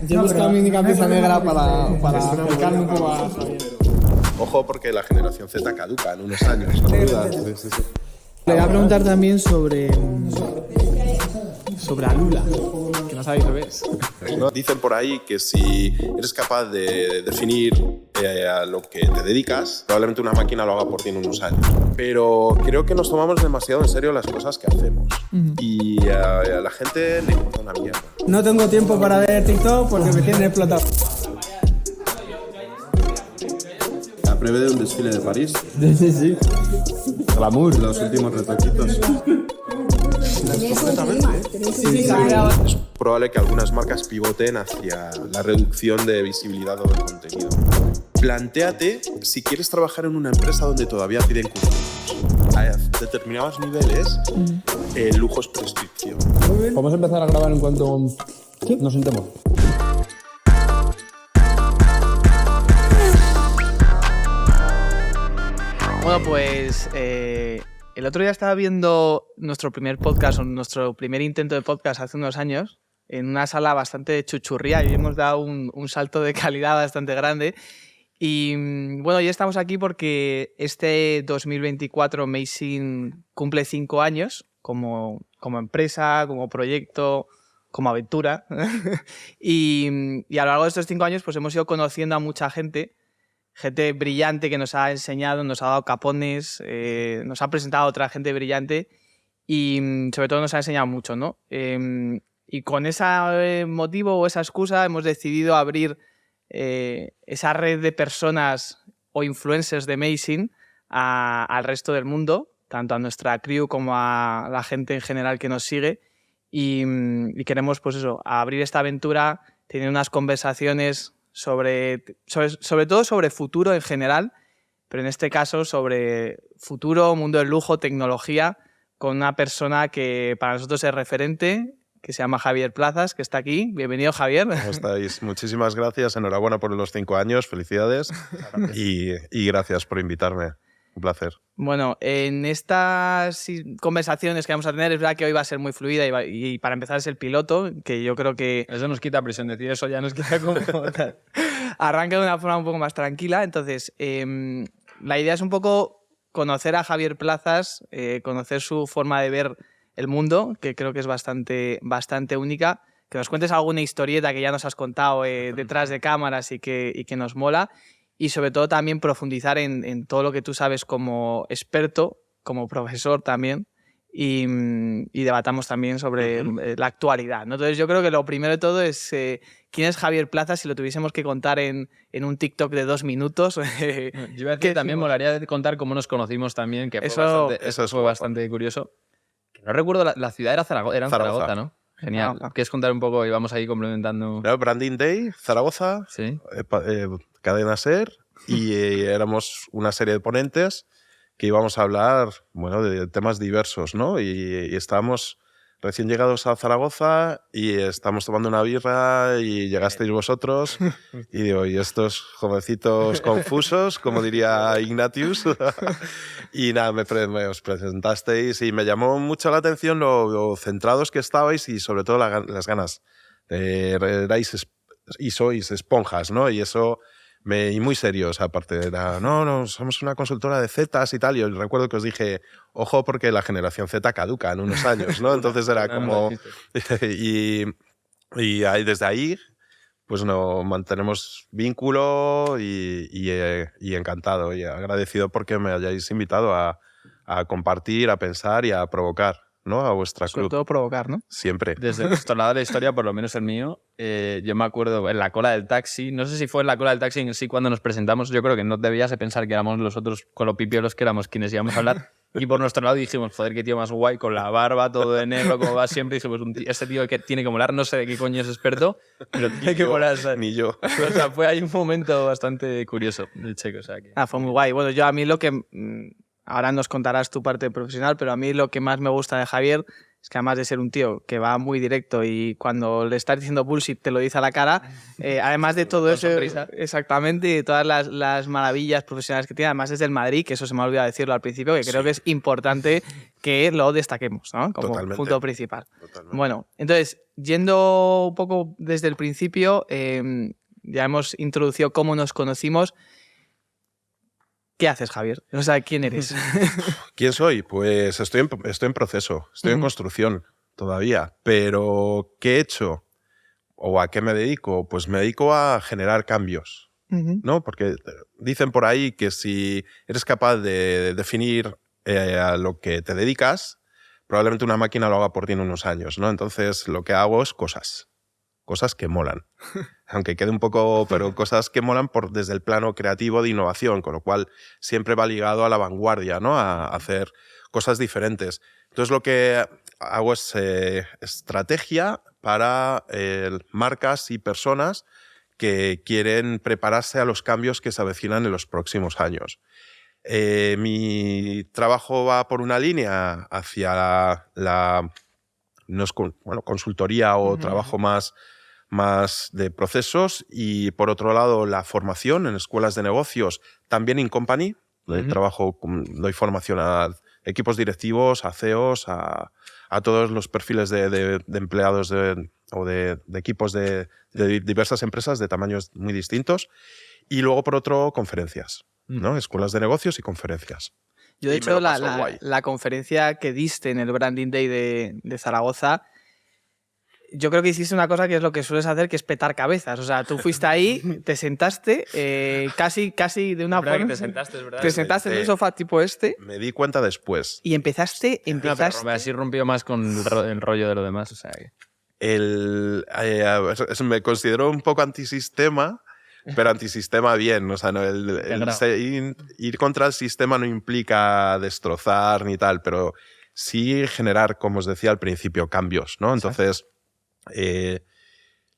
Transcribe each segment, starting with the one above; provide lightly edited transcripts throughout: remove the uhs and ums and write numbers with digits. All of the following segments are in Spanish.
Yo he buscado mi única pieza negra para acercarme un poco a Javier. Ojo, porque la generación Z caduca en unos años, no dudas. Le voy a preguntar también sobre Alula, que no sabéis lo que es. ¿No? Dicen por ahí que si eres capaz de definir a lo que te dedicas, probablemente una máquina lo haga por ti en unos años. Pero creo que nos tomamos demasiado en serio las cosas que hacemos. Y a la gente le importa una mierda. No tengo tiempo para ver TikTok porque me tienen explotado. La breve de un desfile de París. Sí. Glamour, los últimos retoquitos. Es probable que algunas marcas pivoten hacia la reducción de visibilidad del contenido. Plantéate si quieres trabajar en una empresa donde todavía piden currículums. A determinados niveles, el lujo es prescripción. Vamos a empezar a grabar en cuanto nos sentemos. Bueno, pues el otro día estaba viendo nuestro primer podcast, o nuestro primer intento de podcast hace unos años, en una sala bastante chuchurría y hemos dado un salto de calidad bastante grande. Y bueno, ya estamos aquí porque este 2024 Amazing cumple 5 años como empresa, como proyecto, como aventura. y a lo largo de estos 5 años pues hemos ido conociendo a mucha gente brillante que nos ha enseñado, nos ha dado capones, nos ha presentado a otra gente brillante y sobre todo nos ha enseñado mucho, ¿no? Y con ese motivo o esa excusa hemos decidido abrir esa red de personas o influencers de Amazing al resto del mundo, tanto a nuestra crew como a la gente en general que nos sigue y queremos pues eso, abrir esta aventura, tener unas conversaciones sobre todo sobre futuro en general, pero en este caso sobre futuro, mundo del lujo, tecnología, con una persona que para nosotros es referente, que se llama Javier Plazas, que está aquí. Bienvenido, Javier. ¿Cómo estáis? Muchísimas gracias, enhorabuena por los 5 años, felicidades y gracias por invitarme. Un placer. Bueno, en estas conversaciones que vamos a tener, es verdad que hoy va a ser muy fluida y para empezar es el piloto, que yo creo que... Eso nos quita presión, decir eso ya nos quita como tal. Arranca de una forma un poco más tranquila. Entonces, la idea es un poco conocer a Javier Plazas, conocer su forma de ver el mundo, que creo que es bastante única. Que nos cuentes alguna historieta que ya nos has contado detrás de cámaras y que nos mola. Y sobre todo también profundizar en todo lo que tú sabes como experto, como profesor también, y debatamos también sobre la actualidad, ¿no? Entonces yo creo que lo primero de todo es quién es Javier Plazas, si lo tuviésemos que contar en un TikTok de 2 minutos. Yo iba a decir, también molaría contar cómo nos conocimos también, que fue bastante curioso. Que no recuerdo, la ciudad era Zaragoza, ¿no? Genial. ¿Quieres contar un poco y vamos ahí complementando? Branding Day, Zaragoza, sí. Cadena SER, y éramos una serie de ponentes que íbamos a hablar, bueno, de temas diversos, ¿no? Y estábamos recién llegados a Zaragoza y estábamos tomando una birra y llegasteis vosotros y digo, y estos jovencitos confusos, como diría Ignatius, y nada, os presentasteis y me llamó mucho la atención lo centrados que estabais y sobre todo las ganas. Erais y sois esponjas, ¿no? Y eso... y muy serios, aparte. Era, no, somos una consultora de Zetas y tal. Y yo recuerdo que os dije, ojo, porque la generación Z caduca en unos años, ¿no? Entonces era como... y desde ahí, pues mantenemos vínculo y encantado y agradecido porque me hayáis invitado a compartir, a pensar y a provocar, ¿no? A vuestra Sobre club. todo provocar, ¿no? Siempre. Desde nuestro lado de la historia, por lo menos el mío, yo me acuerdo en la cola del taxi, no sé si fue en la cola del taxi en sí cuando nos presentamos, yo creo que no debías de pensar que éramos los otros con los pipiolos que éramos quienes íbamos a hablar. Y por nuestro lado dijimos, joder, qué tío más guay, con la barba, todo de negro, como va siempre. Y dijimos, este tío que tiene que molar, no sé de qué coño es experto, pero tiene que molar. Ni yo. O sea, fue ahí un momento bastante curioso del cheque. O sea, que... fue muy guay. Bueno, a mí lo que... Ahora nos contarás tu parte profesional, pero a mí lo que más me gusta de Javier es que además de ser un tío que va muy directo y cuando le estás diciendo bullshit te lo dice a la cara, además de todo eso, sonrisa. exactamente, y de todas las maravillas profesionales que tiene, además es del Madrid, que eso se me ha olvidado decirlo al principio, que creo que es importante que lo destaquemos, ¿no? Como Totalmente. punto principal. Totalmente. Bueno, entonces, yendo un poco desde el principio, ya hemos introducido cómo nos conocimos. ¿Qué haces, Javier? O sea, ¿quién eres? ¿Quién soy? Pues estoy en proceso, estoy en construcción todavía, pero ¿qué he hecho? ¿O a qué me dedico? Pues me dedico a generar cambios, ¿no? Porque dicen por ahí que si eres capaz de definir a lo que te dedicas, probablemente una máquina lo haga por ti en unos años, ¿no? Entonces lo que hago es cosas que molan. Aunque quede un poco, pero cosas que molan desde el plano creativo de innovación, con lo cual siempre va ligado a la vanguardia, ¿no? A hacer cosas diferentes. Entonces lo que hago es estrategia para marcas y personas que quieren prepararse a los cambios que se avecinan en los próximos años. Mi trabajo va por una línea hacia no es consultoría o trabajo más de procesos, y por otro lado la formación en escuelas de negocios, también in company. Doy formación a equipos directivos, a CEOs, a todos los perfiles de empleados o de equipos de diversas empresas de tamaños muy distintos. Y luego, por otro, conferencias, ¿no? Escuelas de negocios y conferencias. Yo, de Y me hecho, lo paso guay. la conferencia que diste en el Branding Day de Zaragoza, yo creo que hiciste una cosa que es lo que sueles hacer, que es petar cabezas. O sea, tú fuiste ahí, te sentaste, casi de una Es verdad forma... que te sentaste, es verdad. Te sentaste en un sofá tipo este Me di cuenta después. y empezaste... No, pero así rompió más con el rollo de lo demás. O sea, que... Me considero un poco antisistema, pero antisistema bien. O sea, no, ir contra el sistema no implica destrozar ni tal, pero sí generar, como os decía al principio, cambios, ¿no? Entonces,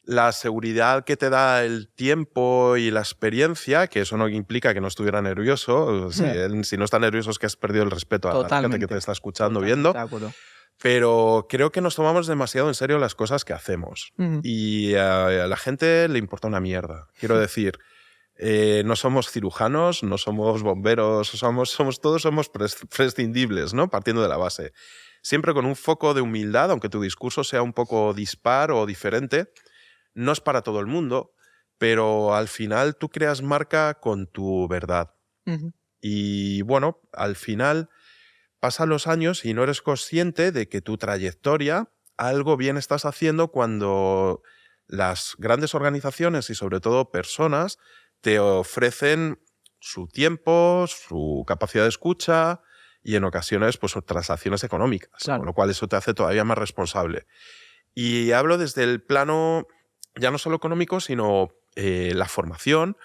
la seguridad que te da el tiempo y la experiencia, que eso no implica que no estuviera nervioso. Si no estás nervioso es que has perdido el respeto a la gente que te está escuchando, viendo. De acuerdo. Pero creo que nos tomamos demasiado en serio las cosas que hacemos. Y a la gente le importa una mierda. Quiero decir, no somos cirujanos, no somos bomberos, todos somos prescindibles, ¿no? Partiendo de la base. Siempre con un foco de humildad, aunque tu discurso sea un poco dispar o diferente. No es para todo el mundo, pero al final tú creas marca con tu verdad. Y bueno, al final pasan los años y no eres consciente de que tu trayectoria, algo bien estás haciendo cuando las grandes organizaciones y sobre todo personas te ofrecen su tiempo, su capacidad de escucha y en ocasiones pues transacciones económicas, claro. Con lo cual eso te hace todavía más responsable. Y hablo desde el plano ya no solo económico, sino la formación.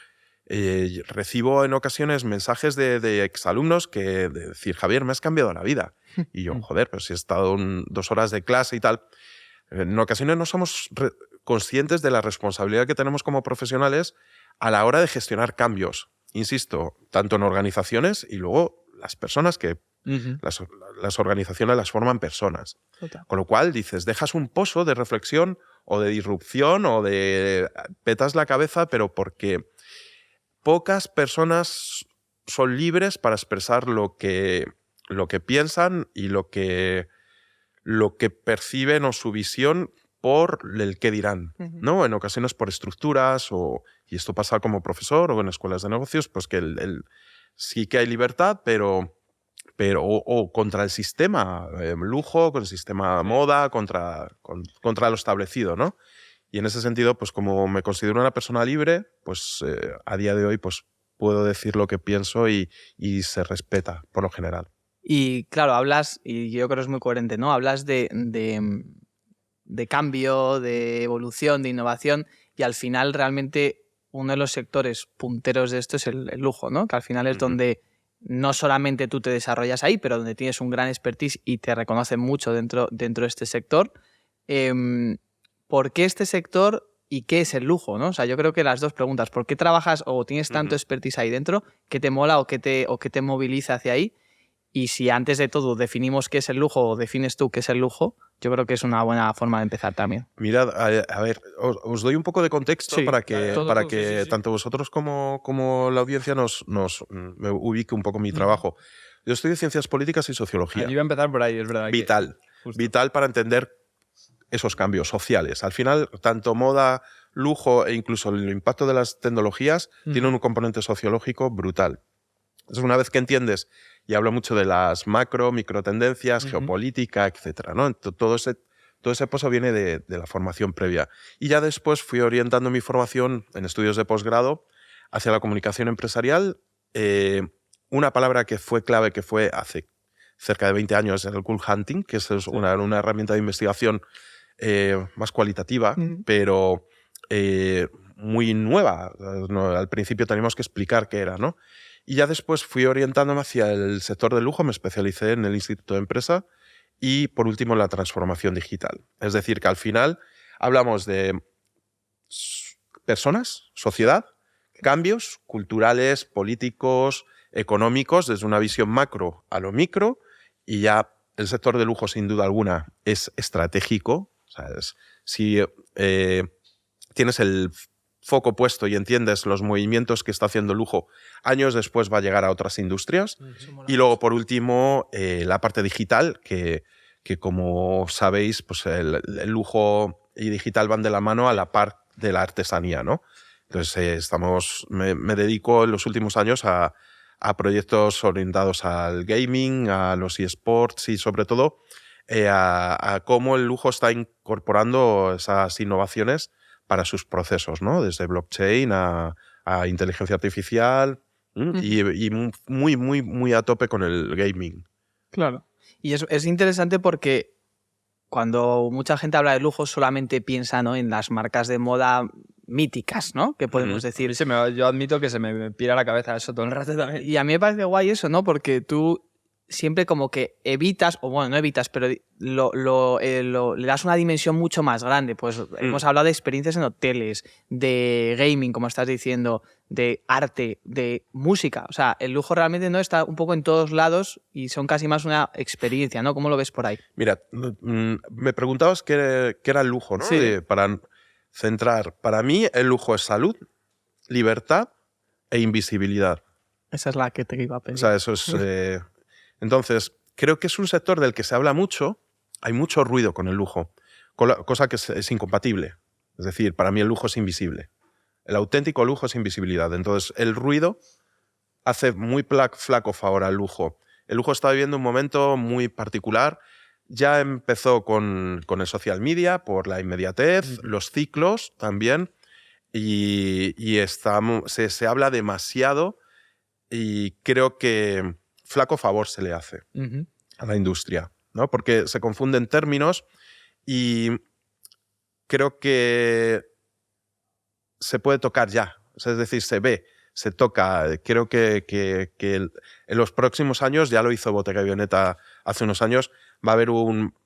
Recibo en ocasiones mensajes de exalumnos de decir, Javier, me has cambiado la vida. Y yo, joder, pero si he estado 2 horas de clase y tal. En ocasiones no somos conscientes de la responsabilidad que tenemos como profesionales a la hora de gestionar cambios. Insisto, tanto en organizaciones y luego las personas que las organizaciones las forman personas. Total. Con lo cual dices, dejas un pozo de reflexión o de disrupción o de petas la cabeza, pero porque pocas personas son libres para expresar lo que piensan y lo que perciben o su visión por el qué dirán, ¿no? En ocasiones por estructuras y esto pasa como profesor o en escuelas de negocios, pues que sí que hay libertad, pero contra el sistema lujo, con el sistema moda, contra lo establecido, ¿no? Y en ese sentido, pues como me considero una persona libre, pues a día de hoy pues puedo decir lo que pienso y se respeta por lo general. Y claro, hablas, y yo creo que es muy coherente, ¿no? Hablas de cambio, de evolución, de innovación, y al final realmente uno de los sectores punteros de esto es el lujo, ¿no? Que al final es donde no solamente tú te desarrollas ahí, pero donde tienes un gran expertise y te reconocen mucho dentro de este sector. ¿Por qué este sector y qué es el lujo, ¿no? O sea, yo creo que las dos preguntas, ¿por qué trabajas o tienes tanto expertise ahí dentro? ¿Qué te mola o qué te moviliza hacia ahí? Y si antes de todo definimos qué es el lujo o defines tú qué es el lujo, yo creo que es una buena forma de empezar también. Mirad, a ver, os doy un poco de contexto Sí, para que, todo, para todo, que sí. tanto vosotros como la audiencia me ubique un poco mi trabajo. Yo estudio Ciencias Políticas y Sociología. Yo iba a empezar por ahí, es verdad. Vital. Justo. Vital para entender esos cambios sociales. Al final, tanto moda, lujo e incluso el impacto de las tecnologías tienen un componente sociológico brutal. Entonces, una vez que entiendes, y hablo mucho de las micro tendencias, geopolítica, etcétera, ¿no? Todo ese pozo viene de la formación previa. Y ya después fui orientando mi formación en estudios de posgrado hacia la comunicación empresarial. Una palabra que fue clave, que fue hace cerca de 20 años, es el cool hunting, que es una herramienta de investigación más cualitativa, pero muy nueva. No, al principio teníamos que explicar qué era, ¿no? Y ya después fui orientándome hacia el sector del lujo, me especialicé en el Instituto de Empresa y, por último, la transformación digital. Es decir, que al final hablamos de personas, sociedad, cambios culturales, políticos, económicos, desde una visión macro a lo micro, y ya el sector de lujo, sin duda alguna, es estratégico. O sea, si tienes el foco puesto y entiendes los movimientos que está haciendo el lujo, años después va a llegar a otras industrias. Y luego, por último, la parte digital, que como sabéis, pues el lujo y digital van de la mano a la par de la artesanía, ¿no? Entonces, me dedico en los últimos años a proyectos orientados al gaming, a los eSports y, sobre todo, a cómo el lujo está incorporando esas innovaciones para sus procesos, ¿no? Desde blockchain a inteligencia artificial y muy a tope con el gaming. Claro. Y es interesante porque cuando mucha gente habla de lujo solamente piensa, ¿no?, en las marcas de moda míticas, ¿no?, que podemos decir. Yo admito que se me pira la cabeza eso todo el rato también. Y a mí me parece guay eso, ¿no? Porque tú siempre como que evitas, o bueno, no evitas, pero le das una dimensión mucho más grande. Pues hemos hablado de experiencias en hoteles, de gaming, como estás diciendo, de arte, de música. O sea, el lujo realmente no está un poco en todos lados y son casi más una experiencia, ¿no? ¿Cómo lo ves por ahí? Mira, me preguntabas qué era el lujo, ¿no? Sí. Para centrar, para mí el lujo es salud, libertad e invisibilidad. Esa es la que te iba a pedir. O sea, eso es... Entonces, creo que es un sector del que se habla mucho, hay mucho ruido con el lujo, cosa que es incompatible. Es decir, para mí el lujo es invisible. El auténtico lujo es invisibilidad. Entonces, el ruido hace muy flaco favor al lujo. El lujo está viviendo un momento muy particular. Ya empezó con el social media, por la inmediatez, los ciclos también, y se habla demasiado y creo que flaco favor se le hace a la industria, ¿no? Porque se confunden términos y creo que se puede tocar ya. O sea, es decir, se ve, se toca. Creo que en los próximos años, ya lo hizo Bottega Veneta hace unos años,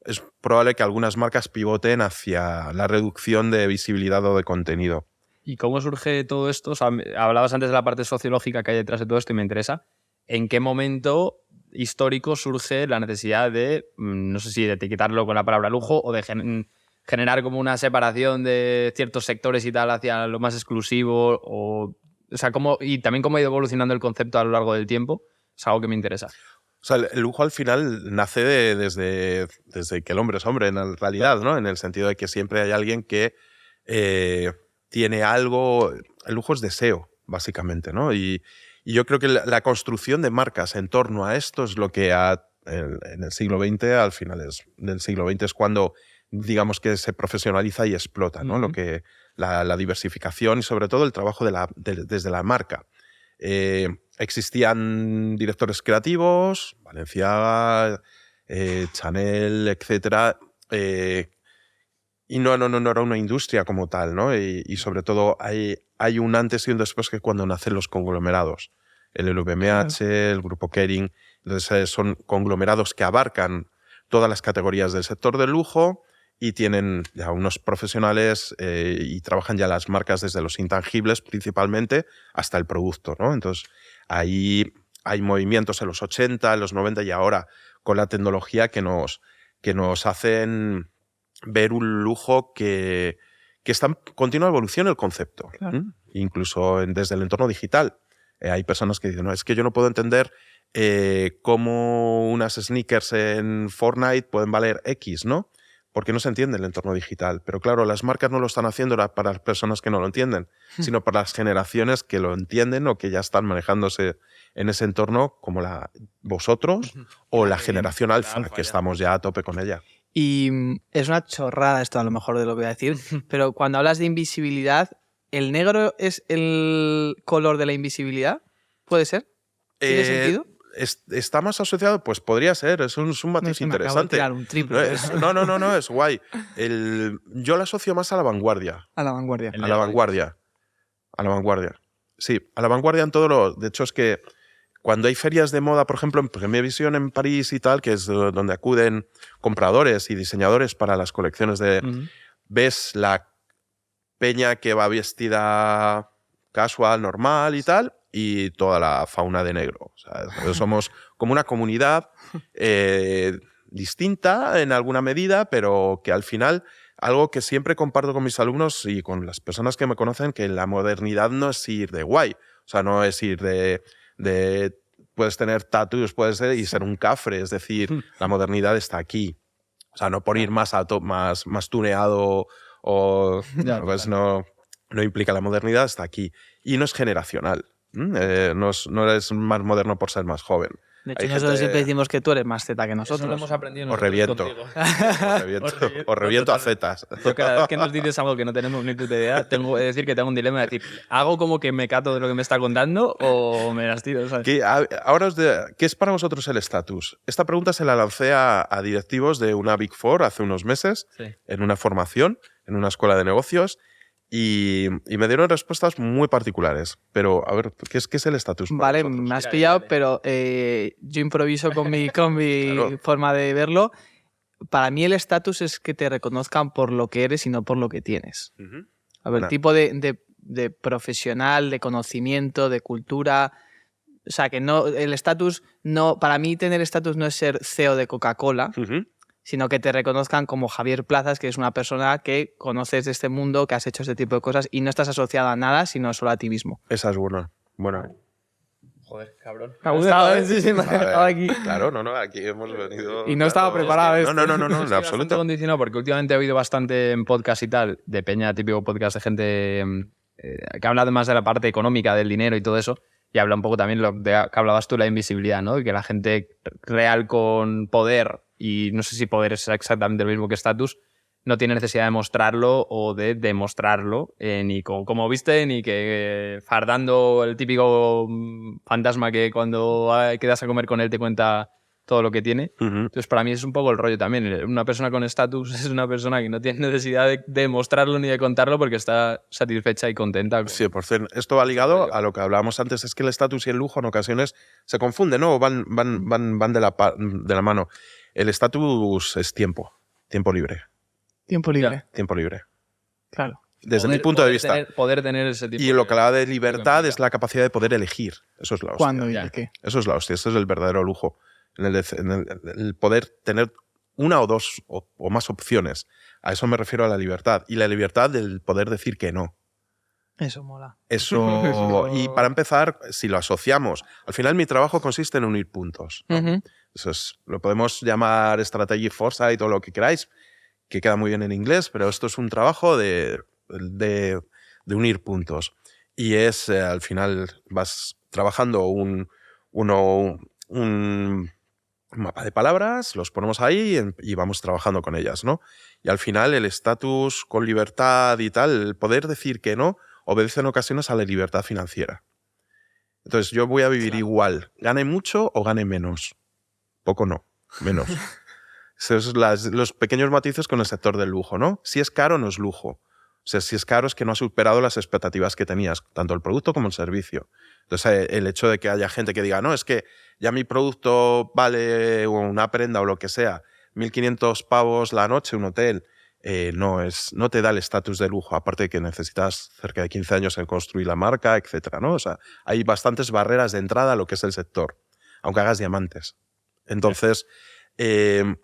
es probable que algunas marcas pivoten hacia la reducción de visibilidad o de contenido. ¿Y cómo surge todo esto? O sea, hablabas antes de la parte sociológica que hay detrás de todo esto y me interesa. ¿En qué momento histórico surge la necesidad de, no sé si de etiquetarlo con la palabra lujo o de generar como una separación de ciertos sectores y tal hacia lo más exclusivo? O sea, y también cómo ha ido evolucionando el concepto a lo largo del tiempo. Es algo que me interesa. O sea, el lujo al final nace desde que el hombre es hombre, en realidad, ¿no? En el sentido de que siempre hay alguien que tiene algo... El lujo es deseo, básicamente, ¿no? Y yo creo que la construcción de marcas en torno a esto es lo que en el siglo XX, al final del siglo XX, es cuando, digamos, que se profesionaliza y explota, ¿no? Lo que, la diversificación y sobre todo el trabajo desde la marca. Existían directores creativos, Balenciaga, Chanel, etc. Y no era una industria como tal, ¿no? Y sobre todo hay un antes y un después, que cuando nacen los conglomerados. El LVMH, el grupo Kering. Entonces son conglomerados que abarcan todas las categorías del sector del lujo y tienen ya unos profesionales y trabajan ya las marcas desde los intangibles principalmente hasta el producto, ¿no? Entonces ahí hay movimientos en los 80, en los 90 y ahora con la tecnología que nos hacen ver un lujo que está en continua evolución el concepto. Claro. Incluso desde el entorno digital. Hay personas que dicen, no, es que yo no puedo entender cómo unas sneakers en Fortnite pueden valer X, ¿no? Porque no se entiende el entorno digital. Pero claro, las marcas no lo están haciendo para las personas que no lo entienden, sino para las generaciones que lo entienden o que ya están manejándose en ese entorno, como vosotros o la generación alfa, que estamos ya a tope con ella. Y es una chorrada esto a lo mejor de lo que voy a decir, pero cuando hablas de invisibilidad, ¿el negro es el color de la invisibilidad? ¿Puede ser? ¿Tiene sentido? Está más asociado, pues podría ser, es un matiz interesante. Me acabo de tirar un triple. No, es guay. Yo lo asocio más a la vanguardia. A la vanguardia. A la vanguardia. Sí, a la vanguardia en todo lo... De hecho, es que cuando hay ferias de moda, por ejemplo, en Premier Vision en París y tal, que es donde acuden compradores y diseñadores para las colecciones ves la peña que va vestida casual, normal y tal, y toda la fauna de negro. O sea, somos como una comunidad distinta en alguna medida, pero que al final, algo que siempre comparto con mis alumnos y con las personas que me conocen, que la modernidad no es ir de guay. O sea, no es ir de puedes tener tattoos, puedes ser y ser un cafre. Es decir, la modernidad está aquí. O sea, no por ir más tuneado o pues no implica la modernidad, está aquí. Y no es generacional. No eres más moderno por ser más joven. De hecho, nosotros siempre decimos que tú eres más Z que nosotros. Eso lo hemos aprendido Os reviento. Os reviento a zetas. Yo cada vez que nos dices algo que no tenemos ni puta idea, tengo que decir que tengo un dilema de decir, ¿hago como que me cato de lo que me está contando o me las tiro? ¿Sabes? ¿Qué es para vosotros el estatus? Esta pregunta se la lancé a directivos de una Big Four hace unos meses, en una formación, en una escuela de negocios, y me dieron respuestas muy particulares. Pero, a ver, ¿qué es el estatus? Vale, me has pillado, pero yo improviso con mi claro. Forma de verlo. Para mí el estatus es que te reconozcan por lo que eres y no por lo que tienes. A ver, tipo de profesional, de conocimiento, de cultura. O sea, que no, el estatus no. Para mí, tener estatus no es ser CEO de Coca-Cola. Sino que te reconozcan como Javier Plazas, que es una persona que conoces de este mundo, que has hecho este tipo de cosas y no estás asociado a nada, sino solo a ti mismo. Esa es buena. Joder, cabrón. Me ha gustado, sí, me ha dejado aquí. Claro, aquí hemos venido... Y no estaba preparado esto. No, en absoluto. Condicionado porque últimamente he oído bastante en podcast y tal, de peña, típico podcast de gente que habla además de la parte económica, del dinero y todo eso, y habla un poco también lo de que hablabas tú, la invisibilidad, ¿no? Que la gente real con poder, y no sé si poder es exactamente lo mismo que estatus, no tiene necesidad de mostrarlo o de demostrarlo, ni como viste, ni que fardando el típico fantasma que cuando quedas a comer con él te cuenta todo lo que tiene. Entonces, para mí es un poco el rollo también. Una persona con estatus es una persona que no tiene necesidad de demostrarlo ni de contarlo porque está satisfecha y contenta. Sí, por cierto, esto va ligado a lo que hablábamos antes, es que el estatus y el lujo en ocasiones se confunden, ¿no? Van de la mano. El estatus es tiempo libre. Tiempo libre. Tiempo libre. Claro. Desde mi punto de vista. Poder tener ese tipo y lo que hablaba de libertad es la capacidad de poder elegir. Eso es la hostia. ¿Cuándo y de qué? Eso es la hostia. Eso es el verdadero lujo. En el poder tener una o dos o más opciones. A eso me refiero a la libertad. Y la libertad del poder decir que no. Eso mola. Eso. Y para empezar, si lo asociamos, al final mi trabajo consiste en unir puntos, ¿no? Eso lo podemos llamar strategy foresight o lo que queráis, que queda muy bien en inglés, pero esto es un trabajo de unir puntos. Y es, al final, vas trabajando un mapa de palabras, los ponemos ahí y vamos trabajando con ellas, ¿no? Y al final el estatus con libertad y tal, el poder decir que no, obedece en ocasiones a la libertad financiera. Entonces yo voy a vivir igual, gane mucho o gane menos. Poco no, menos. Esos son los pequeños matices con el sector del lujo, ¿no? Si es caro, no es lujo. O sea, si es caro es que no has superado las expectativas que tenías, tanto el producto como el servicio. Entonces, el hecho de que haya gente que diga, no, es que ya mi producto vale una prenda o lo que sea, 1.500 pavos la noche, un hotel, no te da el estatus de lujo, aparte de que necesitas cerca de 15 años en construir la marca, etcétera, ¿no? O sea, hay bastantes barreras de entrada a lo que es el sector, aunque hagas diamantes. Entonces, el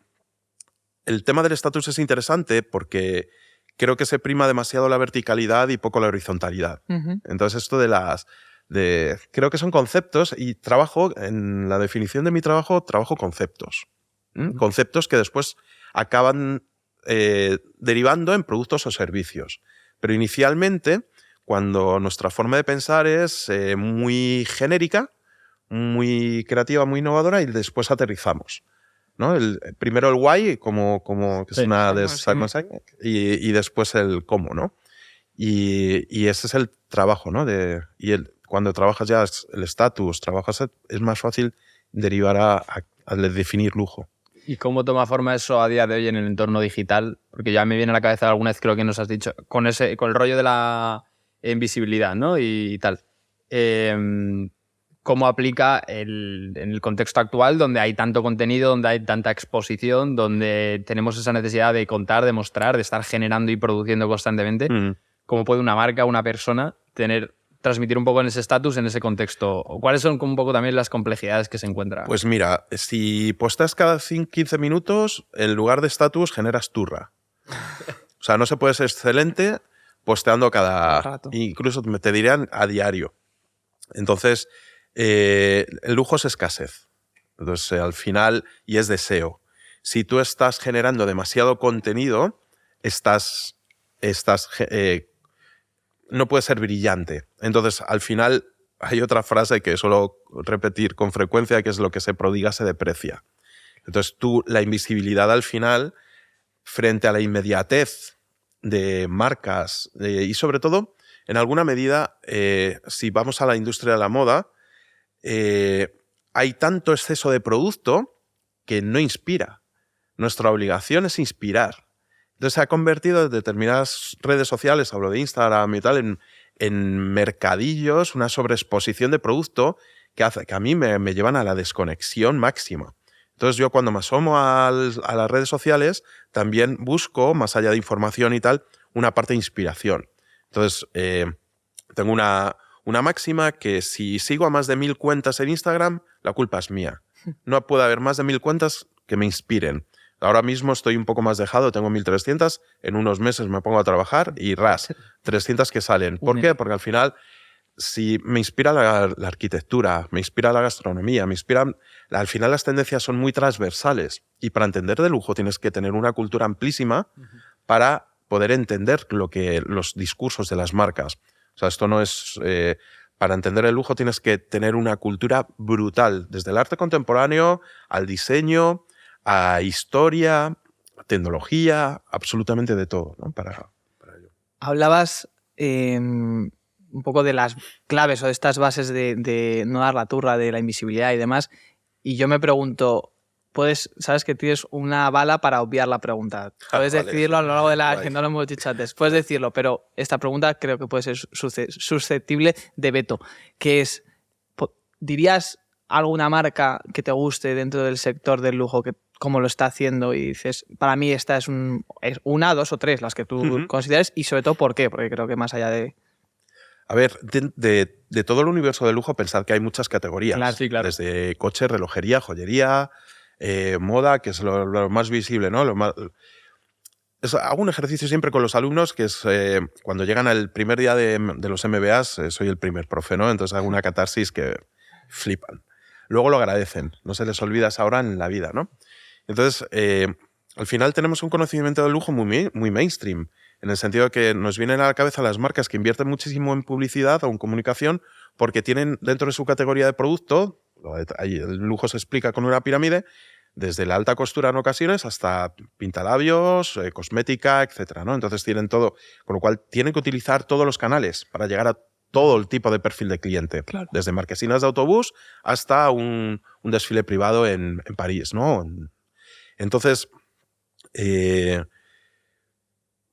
tema del estatus es interesante porque creo que se prima demasiado la verticalidad y poco la horizontalidad. Entonces, esto creo que son conceptos y trabajo, en la definición de mi trabajo conceptos. Conceptos que después acaban derivando en productos o servicios. Pero inicialmente, cuando nuestra forma de pensar es muy genérica, muy creativa, muy innovadora, y después aterrizamos, ¿no? Primero el why, que es una de Simon Sinek, y después el cómo, ¿no? Y ese es el trabajo, ¿no? Cuando trabajas ya el estatus, es más fácil derivar a definir lujo. ¿Y cómo toma forma eso a día de hoy en el entorno digital? Porque ya me viene a la cabeza alguna vez, creo que nos has dicho, con el rollo de la invisibilidad, ¿no? Y tal. ¿Cómo aplica en el contexto actual, donde hay tanto contenido, donde hay tanta exposición, donde tenemos esa necesidad de contar, de mostrar, de estar generando y produciendo constantemente? ¿Cómo puede una marca, una persona, transmitir un poco en ese estatus, en ese contexto? ¿Cuáles son un poco también las complejidades que se encuentra? Pues mira, si posteas cada 15 minutos, en lugar de estatus generas turra. O sea, no se puede ser excelente posteando cada rato. Incluso te dirían a diario. Entonces, el lujo es escasez. Entonces, al final, y es deseo. Si tú estás generando demasiado contenido, no puede ser brillante. Entonces, al final, hay otra frase que suelo repetir con frecuencia, que es: lo que se prodiga se deprecia. Entonces, la invisibilidad al final, frente a la inmediatez de marcas, y sobre todo, en alguna medida, si vamos a la industria de la moda, hay tanto exceso de producto que no inspira. Nuestra obligación es inspirar. Entonces se ha convertido en determinadas redes sociales, hablo de Instagram y tal, en mercadillos, una sobreexposición de producto que hace que a mí me llevan a la desconexión máxima. Entonces yo, cuando me asomo a las redes sociales, también busco, más allá de información y tal, una parte de inspiración. Entonces tengo una máxima que si sigo a más de 1000 cuentas en Instagram, la culpa es mía. No puede haber más de 1000 cuentas que me inspiren. Ahora mismo estoy un poco más dejado, tengo 1300, en unos meses me pongo a trabajar y 300 que salen. ¿Por qué? Porque al final, si me inspira la arquitectura, me inspira la gastronomía, al final las tendencias son muy transversales, y para entender de lujo tienes que tener una cultura amplísima para poder entender los discursos de las marcas. O sea, esto no es... para entender el lujo tienes que tener una cultura brutal, desde el arte contemporáneo al diseño, a historia, tecnología, absolutamente de todo, ¿no? Para ello. Hablabas un poco de las claves o de estas bases de no dar la turra, de la invisibilidad y demás, y yo me pregunto, sabes que tienes una bala para obviar la pregunta. Puedes decidirlo a lo largo de la... que no lo hemos dicho antes. Puedes decirlo, pero esta pregunta creo que puede ser susceptible de veto, que es, ¿dirías alguna marca que te guste dentro del sector del lujo, que cómo lo está haciendo, y dices, para mí esta es una, dos o tres las que tú consideres, y sobre todo por qué? Porque creo que más allá de... A ver, de todo el universo del lujo, pensad que hay muchas categorías. Claro, sí, claro. Desde coche, relojería, joyería, moda, que es lo más visible, ¿no? Hago un ejercicio siempre con los alumnos, que es cuando llegan al primer día de los MBAs, soy el primer profe, ¿no? Entonces hago una catarsis que flipan. Luego lo agradecen, no se les olvida esa hora en la vida, ¿no? Entonces, al final tenemos un conocimiento del lujo muy mainstream, en el sentido de que nos vienen a la cabeza las marcas que invierten muchísimo en publicidad o en comunicación, porque tienen dentro de su categoría de producto, el lujo se explica con una pirámide, desde la alta costura en ocasiones hasta pintalabios, cosmética, etcétera, ¿no? Entonces tienen todo, con lo cual tienen que utilizar todos los canales para llegar a todo el tipo de perfil de cliente, claro. Desde marquesinas de autobús hasta un desfile privado en París, ¿no? Entonces,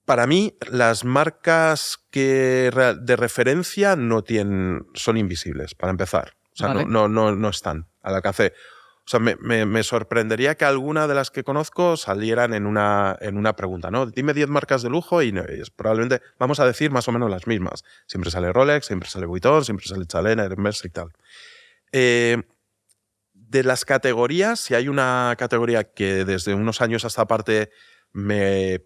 para mí, las marcas de referencia son invisibles, para empezar. O sea, vale. no están al alcance. O sea, me sorprendería que alguna de las que conozco salieran en una pregunta, ¿no? Dime 10 marcas de lujo y probablemente vamos a decir más o menos las mismas. Siempre sale Rolex, siempre sale Vuitton, siempre sale Chanel, Hermès y tal. De las categorías, si hay una categoría que desde unos años a esta parte me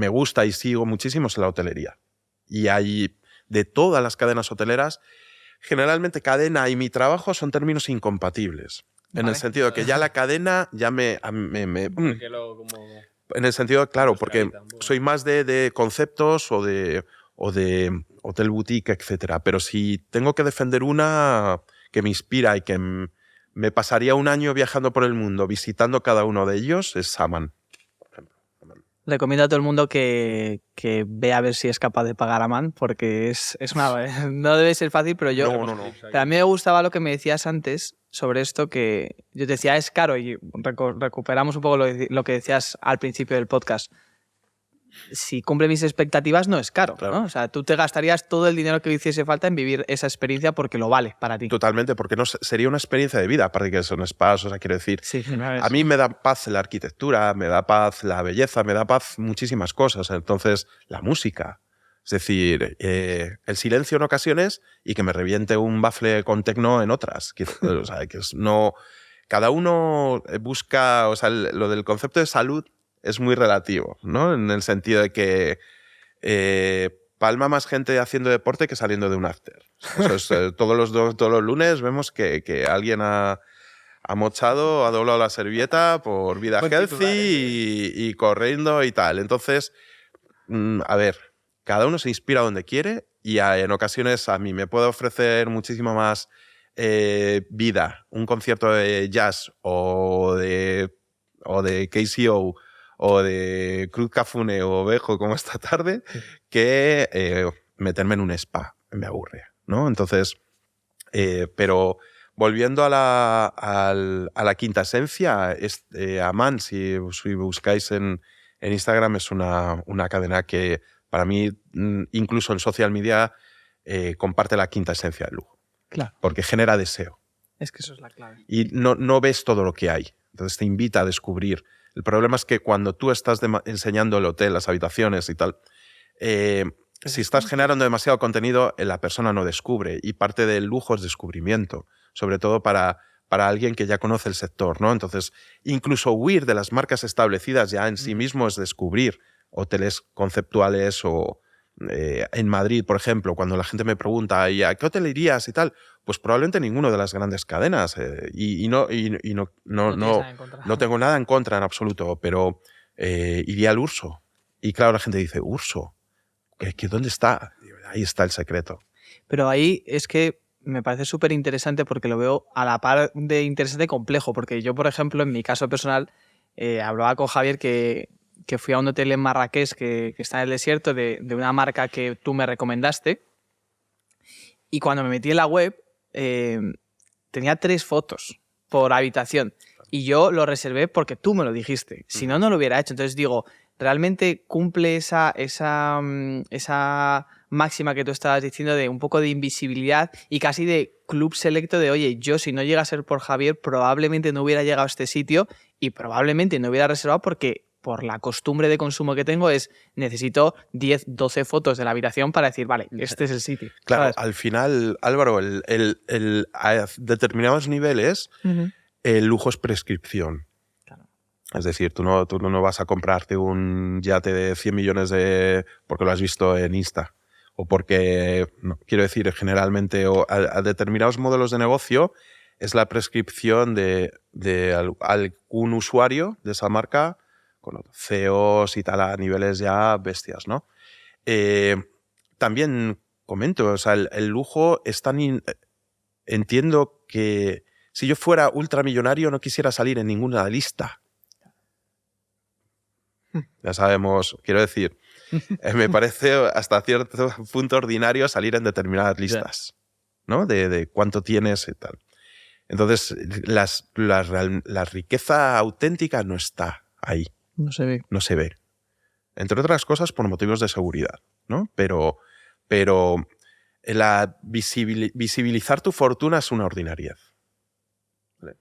gusta y sigo muchísimo, es la hotelería. Y hay de todas las cadenas hoteleras, generalmente cadena y mi trabajo son términos incompatibles. En el sentido de que ya la cadena ya en el sentido, claro, porque soy más de conceptos o de hotel boutique, etcétera. Pero si tengo que defender una que me inspira y que me pasaría un año viajando por el mundo visitando cada uno de ellos, es Saman. Recomiendo a todo el mundo que vea a ver si es capaz de pagar a Man, porque es una, no debe ser fácil, pero yo... No. Pero a mí me gustaba lo que me decías antes sobre esto, que yo te decía es caro, y recuperamos un poco lo que decías al principio del podcast. Si cumple mis expectativas, no es caro, claro. ¿no? O sea, tú te gastarías todo el dinero que hiciese falta en vivir esa experiencia porque lo vale para ti. Totalmente, porque no sería una experiencia de vida, aparte que son spas, o sea, quiero decir, Sí, a mí me da paz la arquitectura, me da paz la belleza, me da paz muchísimas cosas. Entonces, la música, es decir, el silencio en ocasiones y que me reviente un bafle con tecno en otras. O sea, que no, cada uno busca, o sea, lo del concepto de salud es muy relativo, ¿no? En el sentido de que palma más gente haciendo deporte que saliendo de un after. Eso es, todos los lunes vemos que alguien ha mochado, ha doblado la servilleta por vida healthy y corriendo y tal. Entonces, a ver, cada uno se inspira donde quiere y en ocasiones a mí me puede ofrecer muchísimo más vida un concierto de jazz o de KCO o de Cruz Cafune o Ovejo como esta tarde, que meterme en un spa. Me aburre, ¿no? Entonces, pero volviendo a la quinta esencia, Aman, si buscáis en Instagram, es una cadena que para mí, incluso en social media, comparte la quinta esencia del lujo. Claro. Porque genera deseo. Es que eso es la clave. Y no ves todo lo que hay. Entonces te invita a descubrir. El problema es que cuando tú estás enseñando el hotel, las habitaciones y tal, si estás generando demasiado contenido, la persona no descubre. Y parte del lujo es descubrimiento, sobre todo para alguien que ya conoce el sector, ¿no? Entonces, incluso huir de las marcas establecidas ya en sí mismo es descubrir hoteles conceptuales o en Madrid, por ejemplo, cuando la gente me pregunta ¿y a qué hotel irías y tal? Pues probablemente ninguno de las grandes cadenas no tengo nada en contra en absoluto, pero iría al Urso. Y claro, la gente dice, ¿Urso? ¿Dónde está? Ahí está el secreto. Pero ahí es que me parece súper interesante porque lo veo a la par de interesante y complejo, porque yo, por ejemplo, en mi caso personal, hablaba con Javier que fui a un hotel en Marrakech que está en el desierto de una marca que tú me recomendaste, y cuando me metí en la web tenía 3 fotos por habitación y yo lo reservé porque tú me lo dijiste, si no, no lo hubiera hecho. Entonces digo, ¿realmente cumple esa máxima que tú estabas diciendo de un poco de invisibilidad y casi de club selecto de, oye, yo si no llega a ser por Javier probablemente no hubiera llegado a este sitio y probablemente no hubiera reservado porque por la costumbre de consumo que tengo necesito 10, 12 fotos de la habitación para decir, vale, este es el sitio? Claro, ¿sabes? al final, Álvaro, a determinados niveles el lujo es prescripción. Claro. Es decir, tú no vas a comprarte un yate de 100 millones porque lo has visto en Insta. O porque, quiero decir, generalmente a determinados modelos de negocio es la prescripción de algún usuario de esa marca con CEOs y tal a niveles ya bestias, ¿no? También comento, o sea, el lujo es tan... Entiendo que si yo fuera ultramillonario no quisiera salir en ninguna lista. Ya sabemos, quiero decir, me parece hasta cierto punto ordinario salir en determinadas listas, ¿no? De cuánto tienes y tal. Entonces, la riqueza auténtica no está ahí. No se ve. No se ve. Entre otras cosas por motivos de seguridad, ¿no? Pero visibilizar tu fortuna es una ordinariedad. ¿Vale?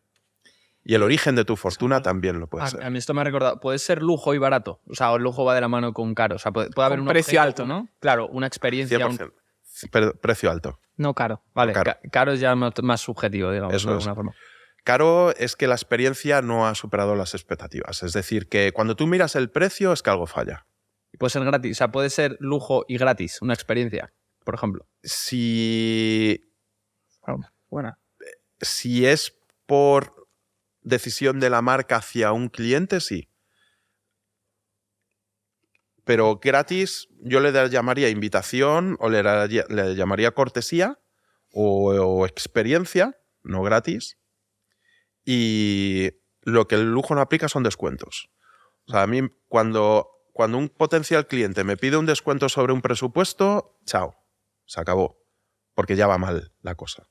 Y el origen de tu fortuna también lo puede ser. A mí esto me ha recordado. Puede ser lujo y barato. O sea, el lujo va de la mano con caro. O sea, puede haber un precio objeto, alto, ¿no? Claro, una experiencia. 100%. Precio alto. No caro. Vale, Caro. caro es ya más subjetivo, digamos, Eso de es. alguna forma. Caro es que la experiencia no ha superado las expectativas. Es decir, que cuando tú miras el precio es que algo falla. Puede ser gratis. O sea, puede ser lujo y gratis, una experiencia, por ejemplo. Si Buena. es por decisión de la marca hacia un cliente, sí. Pero gratis yo le llamaría invitación o le llamaría cortesía o experiencia, no gratis. Y lo que el lujo no aplica son descuentos. O sea, a mí cuando un potencial cliente me pide un descuento sobre un presupuesto, chao, se acabó. Porque ya va mal la cosa.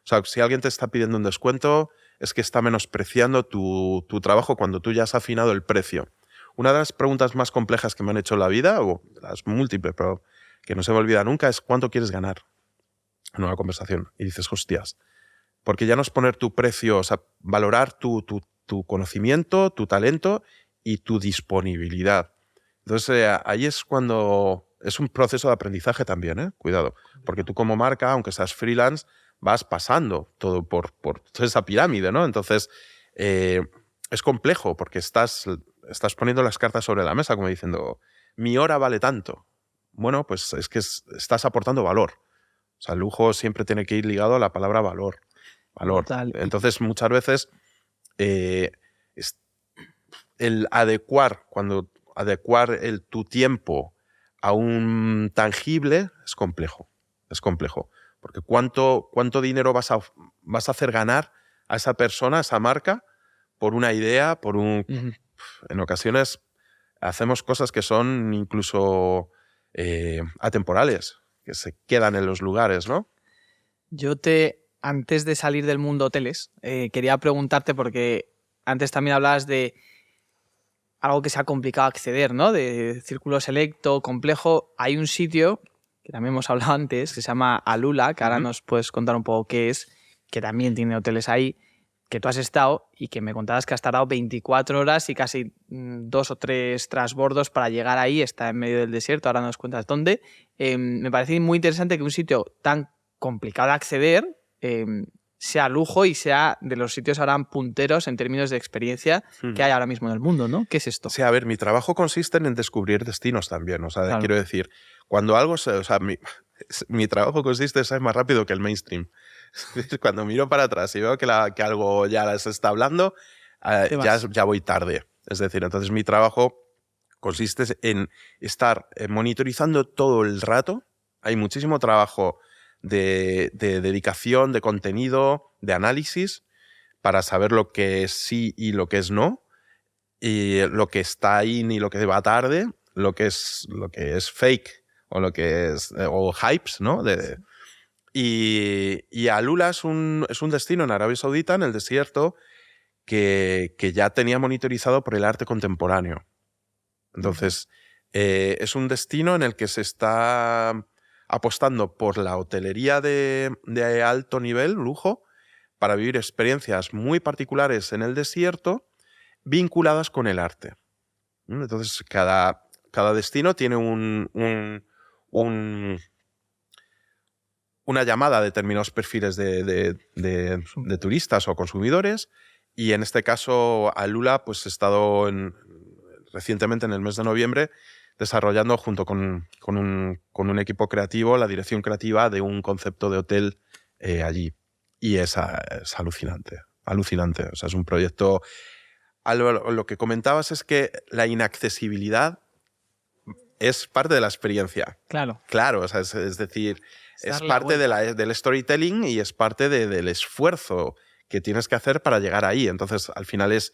O sea, si alguien te está pidiendo un descuento, es que está menospreciando tu trabajo cuando tú ya has afinado el precio. Una de las preguntas más complejas que me han hecho en la vida, o las múltiples, pero que no se me olvida nunca, es ¿cuánto quieres ganar en una conversación? Y dices, hostias, porque ya no es poner tu precio, o sea, valorar tu conocimiento, tu talento y tu disponibilidad. Entonces, ahí es cuando es un proceso de aprendizaje también, cuidado, porque tú como marca, aunque seas freelance, vas pasando todo por toda esa pirámide, ¿no? Entonces, es complejo porque estás poniendo las cartas sobre la mesa como diciendo, mi hora vale tanto. Bueno, pues es que estás aportando valor. O sea, el lujo siempre tiene que ir ligado a la palabra valor. Valor. Total. Entonces, muchas veces, el adecuar tu tiempo a un tangible es complejo. Es complejo. Porque ¿cuánto dinero vas a hacer ganar a esa persona, a esa marca, por una idea, por un... En ocasiones hacemos cosas que son incluso atemporales, que se quedan en los lugares, ¿no? Antes de salir del mundo hoteles, quería preguntarte, porque antes también hablabas de algo que sea complicado acceder, ¿no? De círculo selecto, complejo. Hay un sitio que también hemos hablado antes, que se llama Alula, que ahora nos puedes contar un poco qué es, que también tiene hoteles ahí, que tú has estado y que me contabas que has tardado 24 horas y casi 2 o 3 transbordos para llegar ahí, está en medio del desierto, ahora nos cuentas dónde. Me parece muy interesante que un sitio tan complicado de acceder sea lujo y sea de los sitios ahora punteros en términos de experiencia que hay ahora mismo en el mundo, ¿no? ¿Qué es esto? Sí, a ver, mi trabajo consiste en descubrir destinos también. O sea, Claro. Quiero decir, cuando algo... mi trabajo consiste en ser más rápido que el mainstream. Cuando miro para atrás y veo que algo ya se está hablando, ya voy tarde. Es decir, entonces mi trabajo consiste en estar monitorizando todo el rato. Hay muchísimo trabajo de dedicación, de contenido, de análisis, para saber lo que es sí y lo que es no, y lo que está in y lo que va tarde, lo que es fake o lo que es o hypes, ¿no? Y Alula es un destino en Arabia Saudita, en el desierto, que ya tenía monitorizado por el arte contemporáneo. Entonces, es un destino en el que se está apostando por la hotelería de alto nivel, lujo, para vivir experiencias muy particulares en el desierto vinculadas con el arte. Entonces, cada destino tiene una llamada a determinados perfiles de turistas o consumidores, y en este caso Alula pues he estado recientemente en el mes de noviembre desarrollando junto con un equipo creativo la dirección creativa de un concepto de hotel allí, y es alucinante, alucinante. O sea, es un proyecto... Lo que comentabas es que la inaccesibilidad es parte de la experiencia. Claro. Claro, o sea, es decir, es darle parte la del storytelling y es parte del esfuerzo que tienes que hacer para llegar ahí. Entonces, al final es,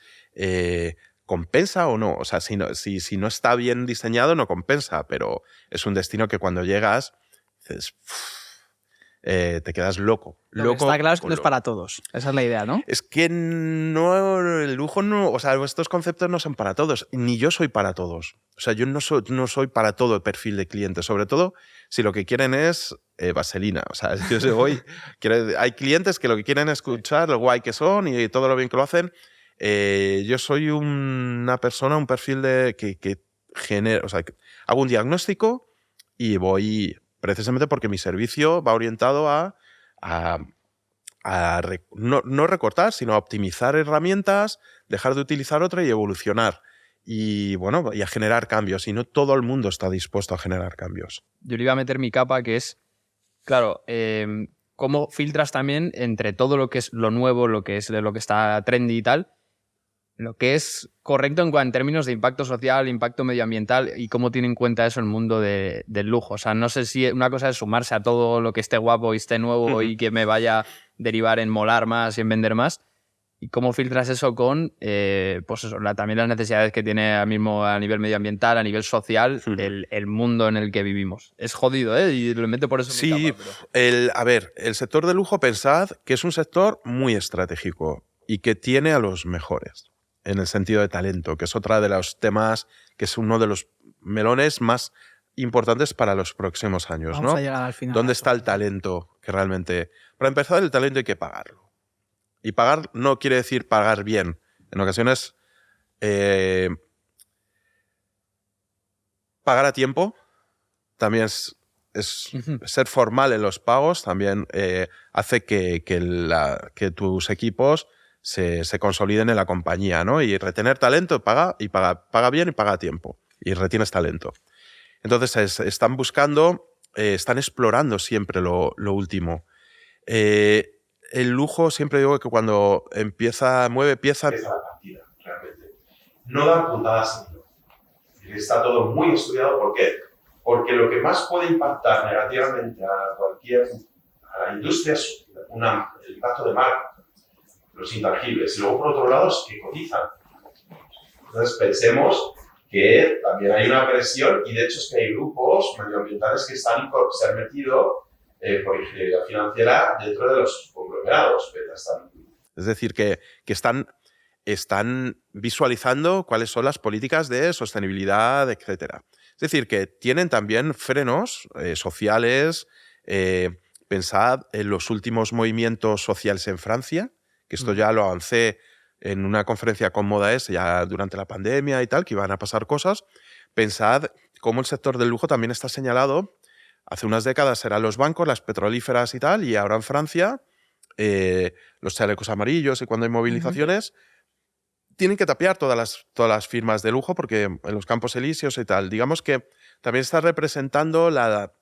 ¿compensa o no? O sea, si no está bien diseñado, no compensa, pero es un destino que cuando llegas, dices, te quedas loco. Lo que Loco está claro es que con no es para todos. Esa es la idea, ¿no? Es que no, el lujo no, o sea, estos conceptos no son para todos, ni yo soy para todos. O sea, yo no soy para todo el perfil de cliente, sobre todo si lo que quieren es vaselina. O sea, hay clientes que lo que quieren es escuchar lo guay que son y todo lo bien que lo hacen. Yo soy una persona, un perfil que genera, o sea, que hago un diagnóstico y voy, precisamente porque mi servicio va orientado a no recortar, sino a optimizar herramientas, dejar de utilizar otra y evolucionar. Y bueno, y a generar cambios. Y no todo el mundo está dispuesto a generar cambios. Yo le iba a meter mi capa, que es, claro, cómo filtras también entre todo lo que es lo nuevo, lo que es lo que está trendy y tal, lo que es correcto en términos de impacto social, impacto medioambiental y cómo tiene en cuenta eso el mundo del lujo. O sea, no sé si una cosa es sumarse a todo lo que esté guapo y esté nuevo y que me vaya a derivar en molar más y en vender más. ¿Y cómo filtras eso con pues eso, también las necesidades que tiene ahora mismo a nivel medioambiental, a nivel social, el mundo en el que vivimos? Es jodido, ¿eh? Y lo meto por eso en mi capa, pero... A ver, el sector del lujo, pensad que es un sector muy estratégico y que tiene a los mejores en el sentido de talento, que es otra de los temas, que es uno de los melones más importantes para los próximos años. Vamos ¿no? a llegar al final. ¿Dónde está el talento? Que realmente... Para empezar, el talento hay que pagarlo. Y pagar no quiere decir pagar bien. En ocasiones, pagar a tiempo también es ser formal en los pagos, también hace que tus equipos se consoliden en la compañía, ¿no? Y retener talento, paga bien y paga a tiempo. Y retienes talento. Entonces, están buscando, están explorando siempre lo último. El lujo, siempre digo que cuando mueve pieza... Empieza la partida, realmente. No dan puntadas en hilo. Está todo muy estudiado. ¿Por qué? Porque lo que más puede impactar negativamente a la industria es el impacto de marca, los intangibles. Y luego, por otro lado, es que cotizan. Entonces, pensemos que también hay una presión, y de hecho es que hay grupos medioambientales que se han metido por ingeniería financiera dentro de los conglomerados. Es decir, que están visualizando cuáles son las políticas de sostenibilidad, etc. Es decir, que tienen también frenos sociales. Pensad en los últimos movimientos sociales en Francia, que esto ya lo avancé en una conferencia con Modaes ya durante la pandemia y tal, que iban a pasar cosas. Pensad cómo el sector del lujo también está señalado. Hace unas décadas eran los bancos, las petrolíferas y tal, y ahora en Francia los chalecos amarillos, y cuando hay movilizaciones tienen que tapiar todas las firmas de lujo, porque en los Campos Elíseos y tal, digamos que también está representando la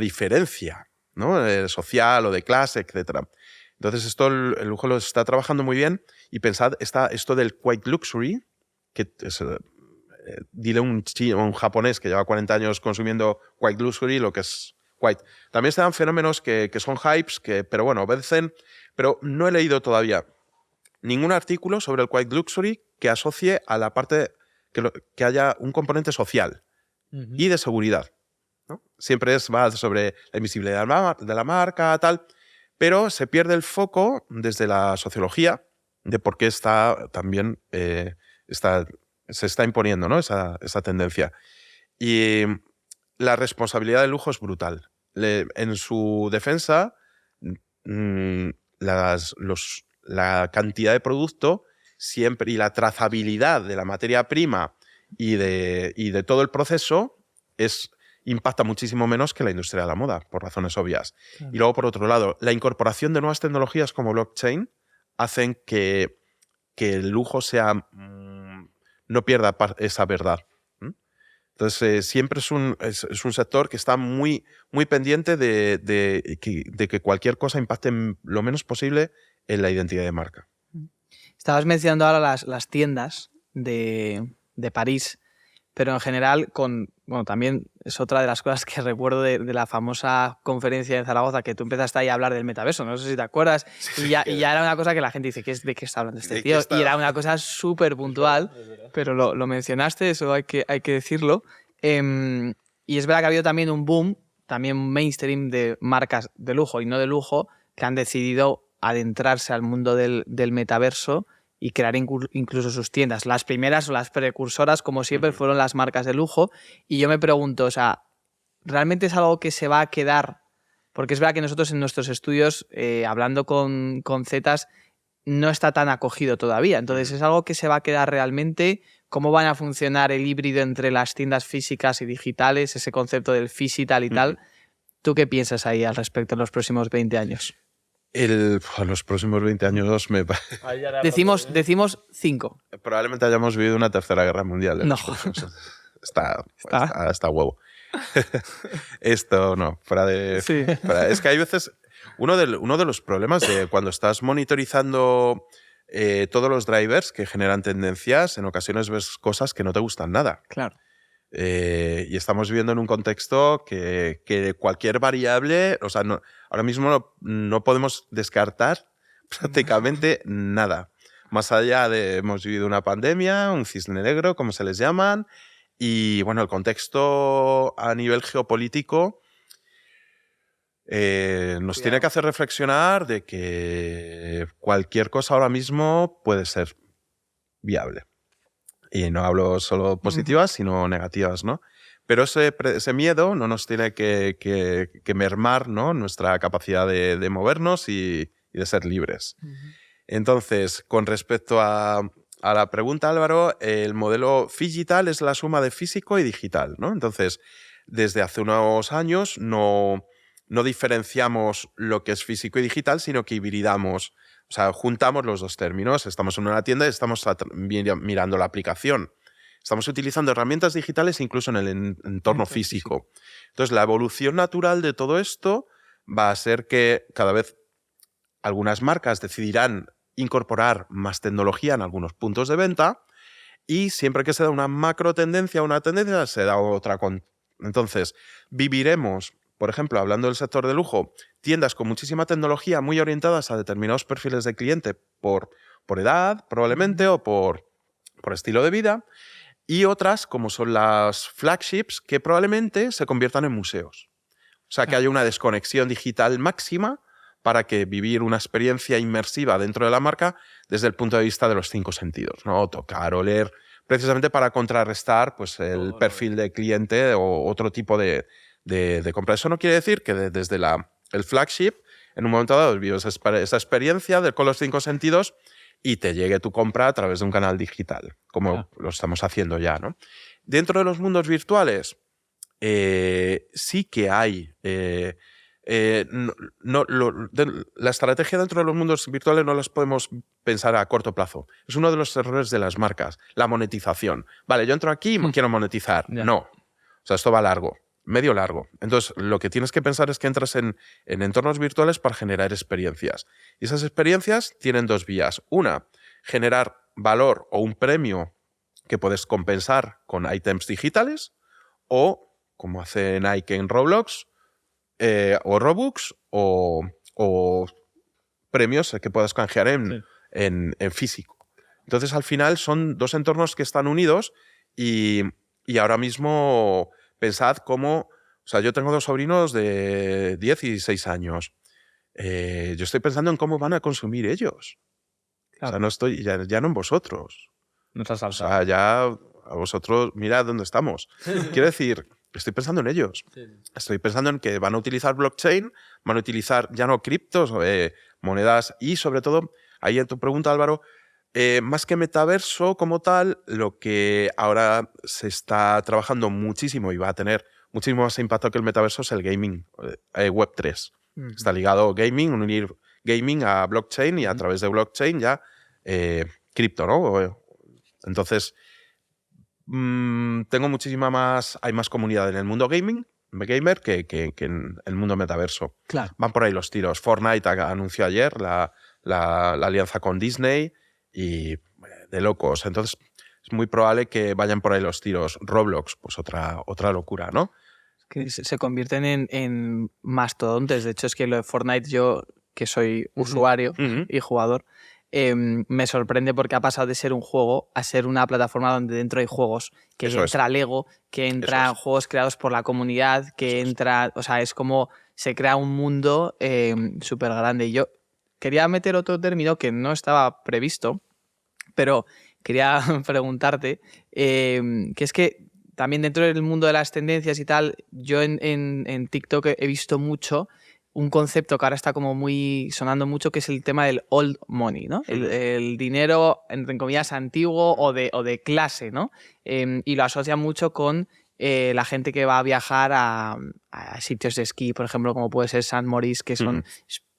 diferencia, ¿no? Social o de clase, etc. Entonces el lujo lo está trabajando muy bien, y pensad esto del Quiet Luxury, que es... dile a un japonés que lleva 40 años consumiendo Quiet Luxury lo que es Quiet. También se dan fenómenos que son hypes, pero bueno, obedecen. Pero no he leído todavía ningún artículo sobre el Quiet Luxury que asocie a la parte que haya un componente social y de seguridad, ¿no? Siempre va sobre la invisibilidad de la marca, tal, pero se pierde el foco desde la sociología de por qué también se está imponiendo, ¿no? esa tendencia. Y la responsabilidad del lujo es brutal. En su defensa, la cantidad de producto siempre y la trazabilidad de la materia prima y de todo el proceso impacta muchísimo menos que la industria de la moda, por razones obvias. Claro. Y luego, por otro lado, la incorporación de nuevas tecnologías como blockchain hacen que el lujo no pierda esa verdad. Entonces, siempre es un sector que está muy, muy pendiente de que cualquier cosa impacte lo menos posible en la identidad de marca. Estabas mencionando ahora las tiendas de París, pero en general también es otra de las cosas que recuerdo de la famosa conferencia de Zaragoza, que tú empezaste ahí a hablar del metaverso, no sé si te acuerdas, sí, y ya era una cosa que la gente dice, ¿de qué está hablando este tío? Y era una cosa súper puntual, pero lo mencionaste, eso hay que decirlo. Y es verdad que ha habido también un boom, también un mainstream de marcas de lujo y no de lujo, que han decidido adentrarse al mundo del metaverso y crear incluso sus tiendas. Las primeras o las precursoras, como siempre, fueron las marcas de lujo. Y yo me pregunto, o sea, ¿realmente es algo que se va a quedar? Porque es verdad que nosotros en nuestros estudios, hablando con Zetas, no está tan acogido todavía. Entonces es algo que se va a quedar realmente. ¿Cómo van a funcionar el híbrido entre las tiendas físicas y digitales, ese concepto del physical y tal? ¿Tú qué piensas ahí al respecto en los próximos 20 años? A los próximos 20 años Decimos 5. probablemente hayamos vivido una tercera guerra mundial. No. Está huevo. Esto no, Sí. es que hay veces... Uno de los problemas de cuando estás monitorizando todos los drivers que generan tendencias, en ocasiones ves cosas que no te gustan nada. Claro. Y estamos viviendo en un contexto que cualquier variable, o sea, ahora mismo no podemos descartar prácticamente nada. Más allá de, hemos vivido una pandemia, un cisne negro, como se les llaman, y bueno, el contexto a nivel geopolítico nos tiene que hacer reflexionar de que cualquier cosa ahora mismo puede ser viable. Y no hablo solo positivas, sino negativas, ¿no? Pero ese miedo no nos tiene que mermar, ¿no?, nuestra capacidad de movernos y de ser libres. Entonces, con respecto a la pregunta, Álvaro, el modelo phygital es la suma de físico y digital, ¿no? Entonces, desde hace unos años no diferenciamos lo que es físico y digital, sino que hibridamos, o sea, juntamos los dos términos. Estamos en una tienda y estamos mirando la aplicación. Estamos utilizando herramientas digitales incluso en el entorno físico. Entonces, la evolución natural de todo esto va a ser que cada vez algunas marcas decidirán incorporar más tecnología en algunos puntos de venta y siempre que se da una macro tendencia, una tendencia, se da otra. Entonces, viviremos, por ejemplo, hablando del sector de lujo, tiendas con muchísima tecnología muy orientadas a determinados perfiles de cliente por edad, probablemente, o por estilo de vida, y otras, como son las flagships, que probablemente se conviertan en museos. O sea, que haya una desconexión digital máxima para que vivir una experiencia inmersiva dentro de la marca desde el punto de vista de los 5 sentidos, ¿no? Tocar, oler, precisamente para contrarrestar pues, el perfil de cliente o otro tipo de compra. Eso no quiere decir que desde el flagship, en un momento dado, vives esa experiencia con los 5 sentidos y te llegue tu compra a través de un canal digital, como lo estamos haciendo ya, ¿no? Dentro de los mundos virtuales, sí que hay... la estrategia dentro de los mundos virtuales no las podemos pensar a corto plazo. Es uno de los errores de las marcas, la monetización. Vale, yo entro aquí y quiero monetizar. No. O sea, esto va largo. Medio largo. Entonces, lo que tienes que pensar es que entras en entornos virtuales para generar experiencias. Y esas experiencias tienen 2 vías. Una, generar valor o un premio que puedes compensar con ítems digitales o, como hace Nike en Roblox, o Robux o premios que puedas canjear en físico. Entonces, al final, son 2 entornos que están unidos y ahora mismo... Pensad cómo... O sea, yo tengo 2 sobrinos de 10 y 6 años. Yo estoy pensando en cómo van a consumir ellos. Claro. O sea, no estoy... Ya no en vosotros. No estás o sea, ya a vosotros... Mirad dónde estamos. Quiero decir, estoy pensando en ellos. Sí. Estoy pensando en que van a utilizar blockchain, van a utilizar ya no criptos, monedas y, sobre todo, ahí en tu pregunta, Álvaro, más que metaverso como tal, lo que ahora se está trabajando muchísimo y va a tener muchísimo más impacto que el metaverso es el gaming, Web3. Está ligado unir gaming a blockchain y a través de blockchain ya cripto, ¿no? Entonces, hay más comunidad en el mundo gamer que en el mundo metaverso. Claro. Van por ahí los tiros. Fortnite anunció ayer la alianza con Disney y de locos. Entonces, es muy probable que vayan por ahí los tiros. Roblox, pues otra locura, ¿no? Que se convierten en mastodontes. De hecho, es que lo de Fortnite, yo, que soy usuario y jugador, me sorprende porque ha pasado de ser un juego a ser una plataforma donde dentro hay juegos, que entra Lego, que entran juegos creados por la comunidad, que entra... O sea, es como se crea un mundo súper grande. Y yo quería meter otro término que no estaba previsto, pero quería preguntarte, que es que también dentro del mundo de las tendencias y tal, yo en TikTok he visto mucho un concepto que ahora está como muy sonando mucho, que es el tema del old money, ¿no? El dinero, entre comillas, antiguo o de clase, ¿no? Y lo asocia mucho con la gente que va a viajar a sitios de esquí, por ejemplo, como puede ser St. Moritz, que son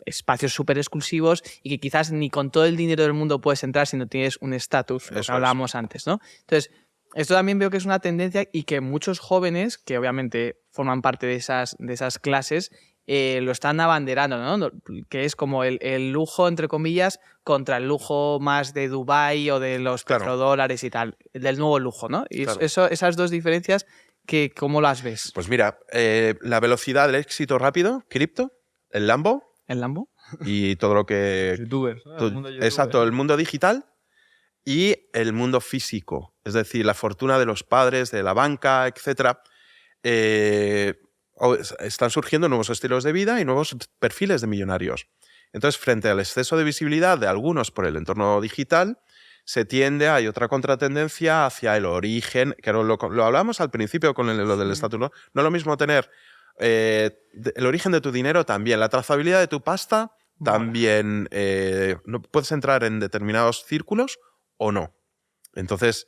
espacios súper exclusivos y que quizás ni con todo el dinero del mundo puedes entrar si no tienes un estatus, lo que hablábamos antes, ¿no? Entonces, esto también veo que es una tendencia y que muchos jóvenes, que obviamente forman parte de esas clases, lo están abanderando, ¿no? Que es como el lujo, entre comillas, contra el lujo más de Dubái o de los petrodólares y tal, del nuevo lujo, ¿no? Y esas dos diferencias, ¿cómo las ves? Pues mira, la velocidad del éxito rápido, cripto, el Lambo. ¿El Lambo? Y todo lo que... YouTubers, ¿no? El mundo youtuber. Exacto, el mundo digital y el mundo físico. Es decir, la fortuna de los padres, de la banca, etc. Están surgiendo nuevos estilos de vida y nuevos perfiles de millonarios. Entonces, frente al exceso de visibilidad de algunos por el entorno digital, se tiende, hay otra contratendencia hacia el origen, que lo hablamos al principio con lo del estatus, ¿no? No es lo mismo tener el origen de tu dinero también, la trazabilidad de tu pasta también. No puedes entrar en determinados círculos o no. Entonces,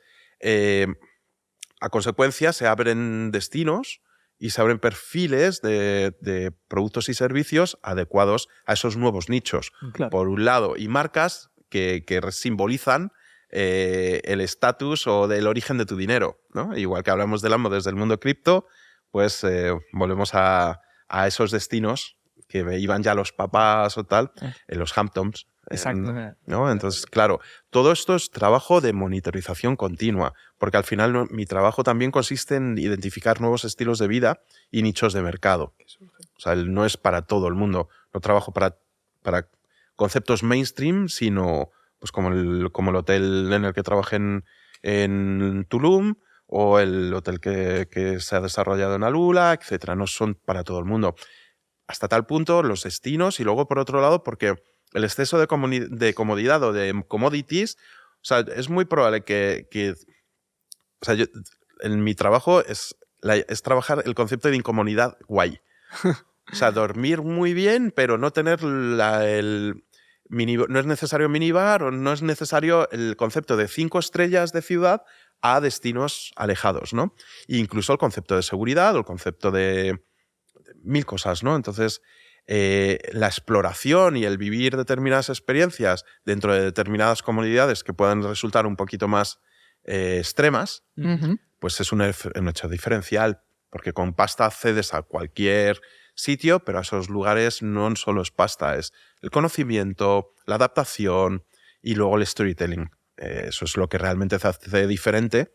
a consecuencia, se abren destinos y se abren perfiles de productos y servicios adecuados a esos nuevos nichos. Claro. Por un lado, y marcas que simbolizan el estatus o del origen de tu dinero, ¿no? Igual que hablamos del Lambo desde el mundo cripto, pues volvemos a esos destinos que iban ya los papás o tal, en los Hamptons. Exacto. ¿No? Entonces, claro, todo esto es trabajo de monitorización continua, porque al final mi trabajo también consiste en identificar nuevos estilos de vida y nichos de mercado. O sea, no es para todo el mundo. No trabajo para conceptos mainstream, sino pues como el hotel en el que trabajé en Tulum, o el hotel que se ha desarrollado en Alula, etc. No son para todo el mundo. Hasta tal punto los destinos, y luego por otro lado, porque el exceso de comodidad o de commodities, o sea, es muy probable que o sea, en mi trabajo es trabajar el concepto de incomodidad guay. O sea, dormir muy bien, pero no tener no es necesario minibar o no es necesario el concepto de 5 estrellas de ciudad a destinos alejados, ¿no? E incluso el concepto de seguridad o el concepto de mil cosas, ¿no? Entonces, la exploración y el vivir determinadas experiencias dentro de determinadas comodidades que puedan resultar un poquito más extremas, pues es un hecho diferencial, porque con pasta accedes a cualquier sitio, pero a esos lugares no solo es pasta, es el conocimiento, la adaptación y luego el storytelling. Eso es lo que realmente te hace diferente.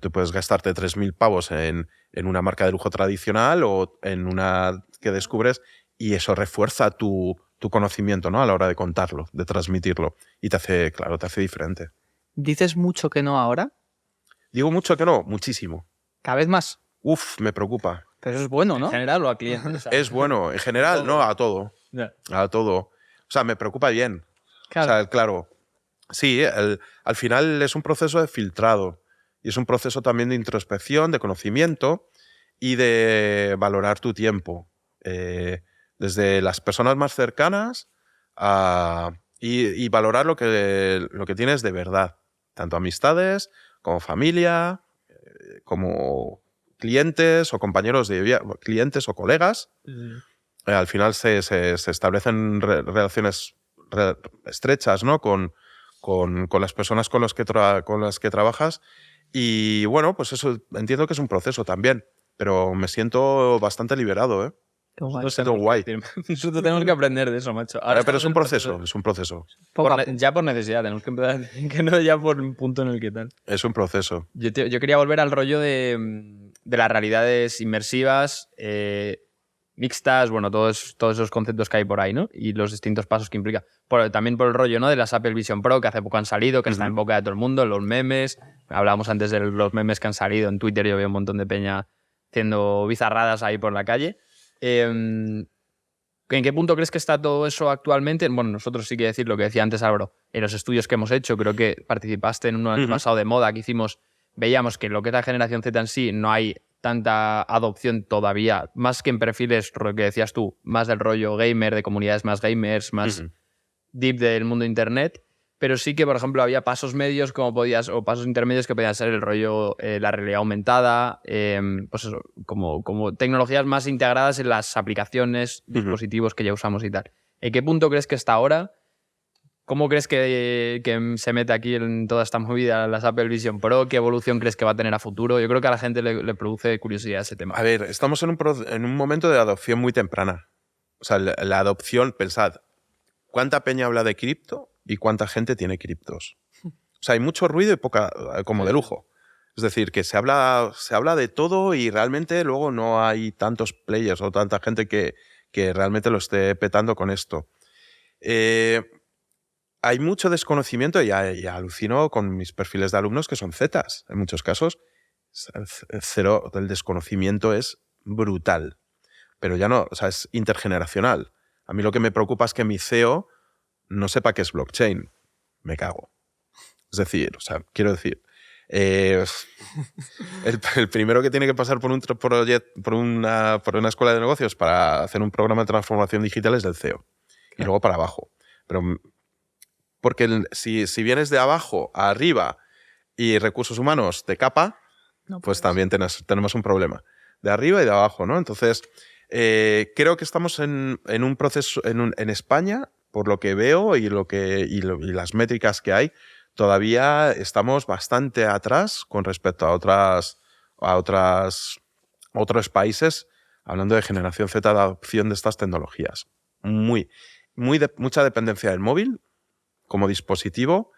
Tú puedes gastarte 3.000 pavos en una marca de lujo tradicional o en una que descubres, y eso refuerza tu conocimiento, ¿no? A la hora de contarlo, de transmitirlo. Y te hace diferente. ¿Dices mucho que no ahora? Digo mucho que no, muchísimo. ¿Cada vez más? Uf, me preocupa. Pero eso es bueno, ¿no? En general o a clientes. Es bueno, en general, no, a todo. Ya. A todo. O sea, me preocupa bien. Claro. O sea, claro. Sí, al final es un proceso de filtrado. Y es un proceso también de introspección, de conocimiento y de valorar tu tiempo. Desde las personas más cercanas y valorar lo que tienes de verdad. Tanto amistades, como familia, como clientes o compañeros de viaje, clientes o colegas. Al final se establecen relaciones estrechas, ¿no? con las personas con las que trabajas. Y bueno, pues eso entiendo que es un proceso también, pero me siento bastante liberado, ¿eh? Qué guay. Me siento guay. Nosotros tenemos que aprender de eso, macho. Ahora Pero es un estamos proceso, en es un proceso. ya por necesidad, tenemos que empezar, que no ya por un punto en el que tal. Es un proceso. Yo quería volver al rollo de las realidades inmersivas, mixtas, bueno, todos esos conceptos que hay por ahí, ¿no? Y los distintos pasos que implica. También por el rollo, ¿no? De las Apple Vision Pro, que hace poco han salido, que están en boca de todo el mundo, los memes. Hablábamos antes de los memes que han salido en Twitter, yo veo un montón de peña haciendo bizarradas ahí por la calle. ¿En qué punto crees que está todo eso actualmente? Bueno, nosotros sí que decir lo que decía antes Álvaro, en los estudios que hemos hecho, creo que participaste en uno el pasado de moda que hicimos, veíamos que lo que es la generación Z en sí no hay tanta adopción todavía, más que en perfiles que decías tú, más del rollo gamer, de comunidades más gamers, más deep del mundo de internet, pero sí que, por ejemplo, había pasos medios o pasos intermedios que podían ser el rollo, la realidad aumentada, pues eso, como tecnologías más integradas en las aplicaciones, dispositivos que ya usamos y tal. ¿En qué punto crees que está ahora? ¿Cómo crees que se mete aquí en toda esta movida las Apple Vision Pro? ¿Qué evolución crees que va a tener a futuro? Yo creo que a la gente le produce curiosidad ese tema. A ver, estamos en un momento de adopción muy temprana. O sea, la adopción, pensad, ¿cuánta peña habla de cripto y cuánta gente tiene criptos? O sea, hay mucho ruido y poca, como de lujo. Es decir, que se habla de todo y realmente luego no hay tantos players o tanta gente que realmente lo esté petando con esto. Hay mucho desconocimiento y alucino con mis perfiles de alumnos que son Zetas. En muchos casos, cero del desconocimiento es brutal. Pero ya no, o sea, es intergeneracional. A mí lo que me preocupa es que mi CEO no sepa qué es blockchain. Me cago. Es decir, o sea, quiero decir, el primero que tiene que pasar por una escuela de negocios para hacer un programa de transformación digital es el CEO. Y luego para abajo. Pero porque si vienes de abajo a arriba y recursos humanos de capa, pues también tenemos un problema. De arriba y de abajo, ¿no? Entonces, creo que estamos en un proceso en España, por lo que veo y las métricas que hay, todavía estamos bastante atrás con respecto a otros países, hablando de generación Z, de adopción de estas tecnologías. Mucha dependencia del móvil como dispositivo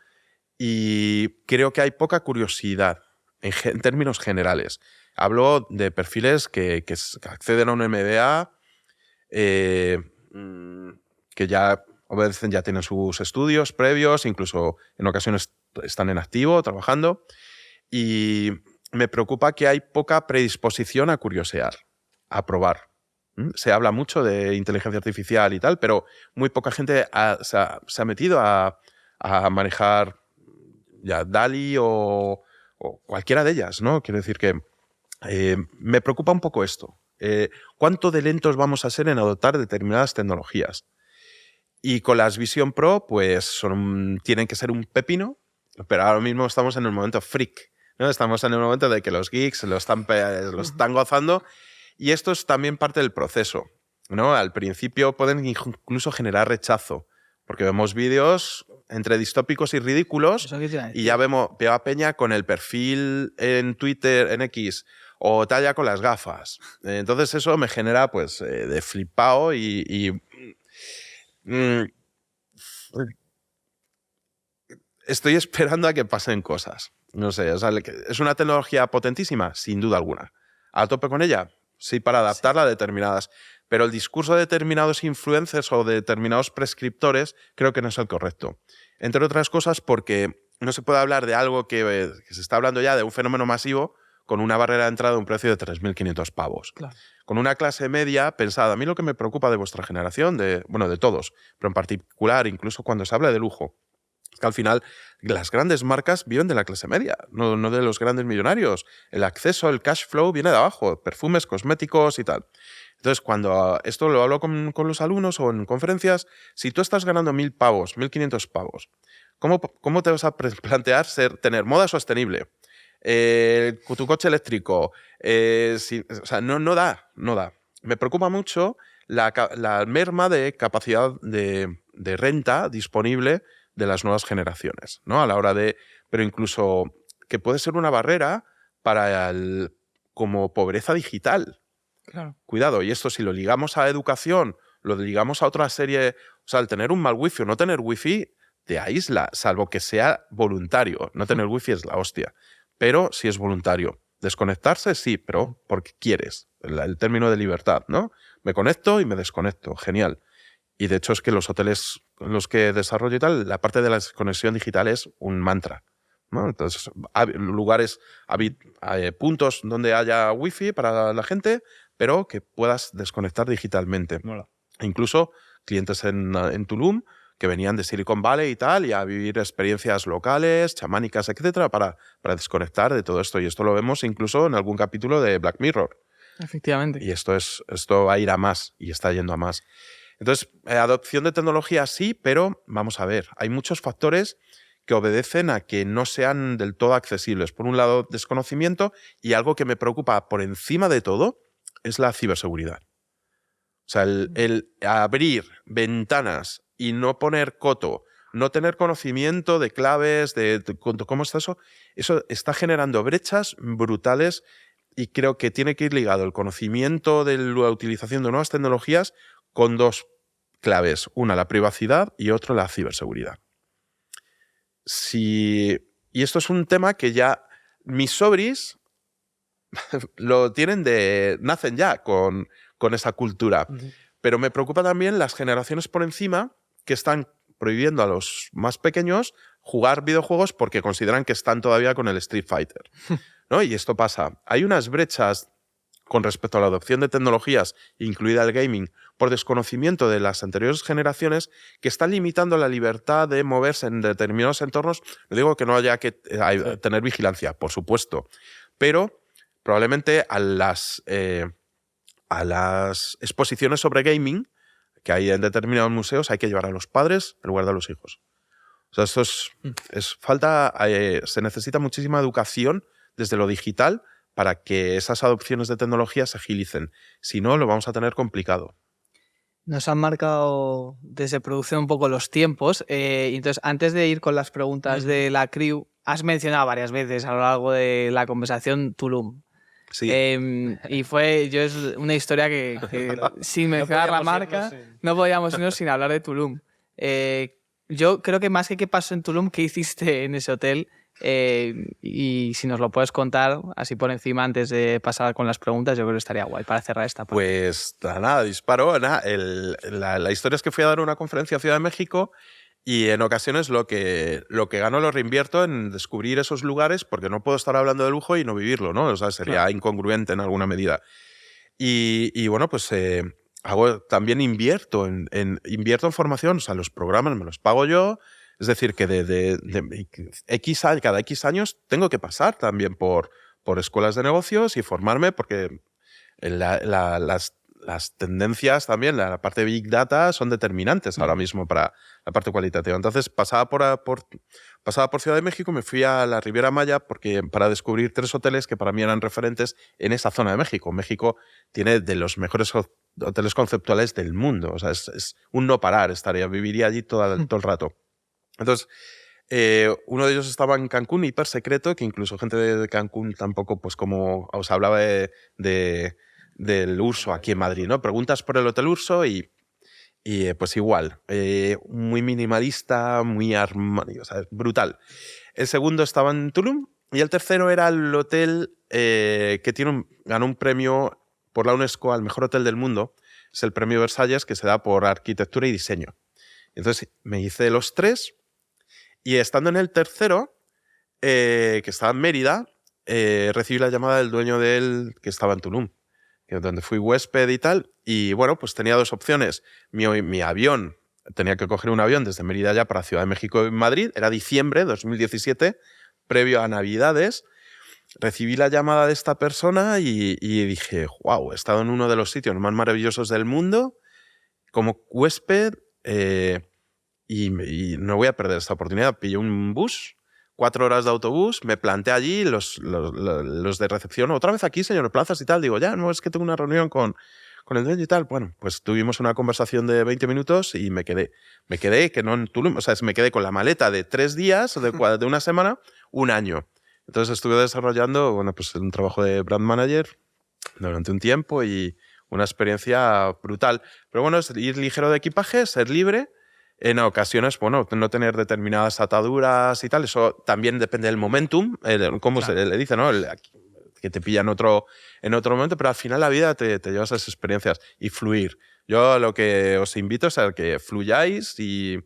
y creo que hay poca curiosidad en términos generales. Hablo de perfiles que acceden a un MBA, que ya obedecen, ya tienen sus estudios previos, incluso en ocasiones están en activo, trabajando, y me preocupa que hay poca predisposición a curiosear, a probar. Se habla mucho de inteligencia artificial y tal, pero muy poca gente se ha metido a manejar ya DALL-E o cualquiera de ellas, ¿no? Quiero decir que me preocupa un poco esto. ¿Cuánto de lentos vamos a ser en adoptar determinadas tecnologías? Y con las Vision Pro, pues tienen que ser un pepino, pero ahora mismo estamos en el momento freak, ¿no? Estamos en el momento de que los geeks lo están gozando. Y esto es también parte del proceso, ¿no? Al principio pueden incluso generar rechazo, porque vemos vídeos entre distópicos y ridículos y ya veo a peña con el perfil en Twitter, en X, o talla con las gafas. Entonces eso me genera pues de flipao estoy esperando a que pasen cosas. No sé, o sea, ¿es una tecnología potentísima? Sin duda alguna. ¿A tope con ella? Sí, para adaptarla a determinadas. Pero el discurso de determinados influencers o de determinados prescriptores creo que no es el correcto. Entre otras cosas porque no se puede hablar de algo que se está hablando ya de un fenómeno masivo con una barrera de entrada de un precio de 3.500 pavos. Claro. Con una clase media, pensad, a mí lo que me preocupa de vuestra generación, de todos, pero en particular incluso cuando se habla de lujo, es que al final las grandes marcas viven de la clase media, no de los grandes millonarios. El acceso, el cash flow viene de abajo, perfumes, cosméticos y tal. Entonces, cuando esto lo hablo con los alumnos o en conferencias, si tú estás ganando 1.000 pavos, 1.500 pavos, ¿cómo te vas a plantear tener moda sostenible? Tu coche eléctrico, o sea, no da. Me preocupa mucho la merma de capacidad de renta disponible de las nuevas generaciones, ¿no? A la hora pero incluso que puede ser una barrera para como pobreza digital. Claro. Cuidado, y esto si lo ligamos a educación, lo ligamos a otra serie, o sea, al tener un mal wifi o no tener wifi te aísla, salvo que sea voluntario. No tener wifi es la hostia, pero sí es voluntario. Desconectarse sí, pero porque quieres, el término de libertad, ¿no? Me conecto y me desconecto, genial. Y de hecho es que los hoteles en los que desarrollo y tal, la parte de la desconexión digital es un mantra, ¿no? Entonces, puntos donde haya wifi para la gente, pero que puedas desconectar digitalmente. Mola. Incluso clientes en Tulum que venían de Silicon Valley y tal, y a vivir experiencias locales, chamánicas, etcétera, para desconectar de todo esto. Y esto lo vemos incluso en algún capítulo de Black Mirror. Efectivamente. Y esto va a ir a más y está yendo a más. Entonces, adopción de tecnología sí, pero vamos a ver, hay muchos factores que obedecen a que no sean del todo accesibles. Por un lado, desconocimiento, y algo que me preocupa por encima de todo es la ciberseguridad. O sea, el abrir ventanas y no poner coto, no tener conocimiento de claves, de cómo está eso está generando brechas brutales, y creo que tiene que ir ligado el conocimiento de la utilización de nuevas tecnologías con dos claves. Una, la privacidad, y otra, la ciberseguridad. Y esto es un tema que ya mis sobris lo tienen nacen ya con esa cultura. Pero me preocupa también las generaciones por encima que están prohibiendo a los más pequeños jugar videojuegos porque consideran que están todavía con el Street Fighter, ¿no? Y esto pasa. Hay unas brechas con respecto a la adopción de tecnologías, incluida el gaming, por desconocimiento de las anteriores generaciones, que están limitando la libertad de moverse en determinados entornos. No digo que no haya que tener vigilancia, por supuesto, pero probablemente a las exposiciones sobre gaming que hay en determinados museos hay que llevar a los padres en lugar de a los hijos. O sea, esto se necesita muchísima educación desde lo digital para que esas adopciones de tecnologías se agilicen. Si no, lo vamos a tener complicado. Nos han marcado desde producción un poco los tiempos. Entonces, antes de ir con las preguntas de la crew, has mencionado varias veces a lo largo de la conversación Tulum. Sí. Y es una historia que sin mencionar la marca, no podíamos irnos sin hablar de Tulum. Yo creo que más que qué pasó en Tulum, qué hiciste en ese hotel. Y si nos lo puedes contar así por encima antes de pasar con las preguntas, yo creo que estaría guay para cerrar esta parte. Pues nada, disparo. La historia es que fui a dar una conferencia a Ciudad de México y en ocasiones lo que gano lo reinvierto en descubrir esos lugares, porque no puedo estar hablando de lujo y no vivirlo, ¿no? O sea, sería incongruente en alguna medida. Y bueno, pues también invierto en formación. O sea, los programas me los pago yo. Es decir, que cada X años tengo que pasar también por escuelas de negocios y formarme, porque las tendencias también, la parte de Big Data, son determinantes ahora mismo para la parte cualitativa. Entonces, pasaba por Ciudad de México, me fui a la Riviera Maya para descubrir 3 hoteles que para mí eran referentes en esa zona de México. México tiene de los mejores hoteles conceptuales del mundo. O sea, es un no parar, viviría allí todo el rato. Entonces, uno de ellos estaba en Cancún, hiper secreto, que incluso gente de Cancún tampoco, pues como os hablaba del Urso aquí en Madrid, ¿no? Preguntas por el Hotel Urso y pues igual, muy minimalista, muy armario, o sea, brutal. El segundo estaba en Tulum y el tercero era el hotel que ganó un premio por la UNESCO al mejor hotel del mundo. Es el premio Versalles, que se da por arquitectura y diseño. Entonces me hice los 3. Y estando en el tercero, que estaba en Mérida, recibí la llamada del dueño de él, que estaba en Tulum, donde fui huésped y tal. Y bueno, pues tenía 2 opciones. Mi avión, tenía que coger un avión desde Mérida ya para Ciudad de México y Madrid. Era diciembre de 2017, previo a Navidades. Recibí la llamada de esta persona y dije, wow, he estado en uno de los sitios más maravillosos del mundo como huésped. Y no voy a perder esta oportunidad. Pillé un bus, 4 horas de autobús, me planté allí, los de recepción, otra vez aquí, señor Plazas y tal. Digo, ya, no, es que tengo una reunión con el dueño y tal. Bueno, pues tuvimos una conversación de 20 minutos y me quedé que no en Tulum, o sea, me quedé con la maleta de 3 días, de una semana, un año. Entonces estuve desarrollando, bueno, pues un trabajo de brand manager durante un tiempo y una experiencia brutal. Pero bueno, es ir ligero de equipaje, ser libre. En ocasiones, bueno, no tener determinadas ataduras y tal, eso también depende del momentum, cómo se le dice, ¿no? Que te pilla en otro momento, pero al final la vida te llevas a esas experiencias y fluir. Yo lo que os invito es a que fluyáis y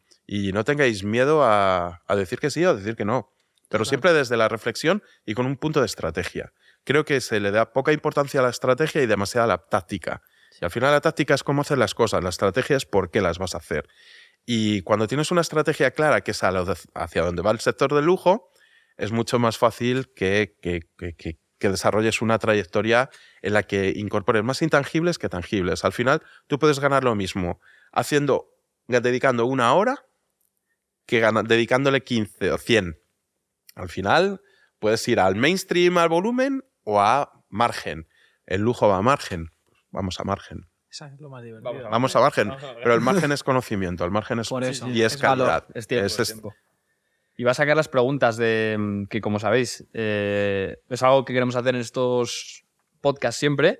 no tengáis miedo a decir que sí o a decir que no, pero siempre desde la reflexión y con un punto de estrategia. Creo que se le da poca importancia a la estrategia y demasiada a la táctica. Y al final la táctica es cómo hacer las cosas, la estrategia es por qué las vas a hacer. Y cuando tienes una estrategia clara, que es hacia donde va el sector del lujo, es mucho más fácil que desarrolles una trayectoria en la que incorpores más intangibles que tangibles. Al final, tú puedes ganar lo mismo dedicando 1 hora que dedicándole 15 o 100. Al final, puedes ir al mainstream, al volumen o a margen. El lujo va a margen. Vamos a margen. Eso es lo más divertido. Vamos a margen. Pero el margen es conocimiento, el margen es, Por eso. y es Es valor. calidad. Es tiempo, Es- es tiempo. Y va a sacar las preguntas que, como sabéis, es algo que queremos hacer en estos podcasts siempre,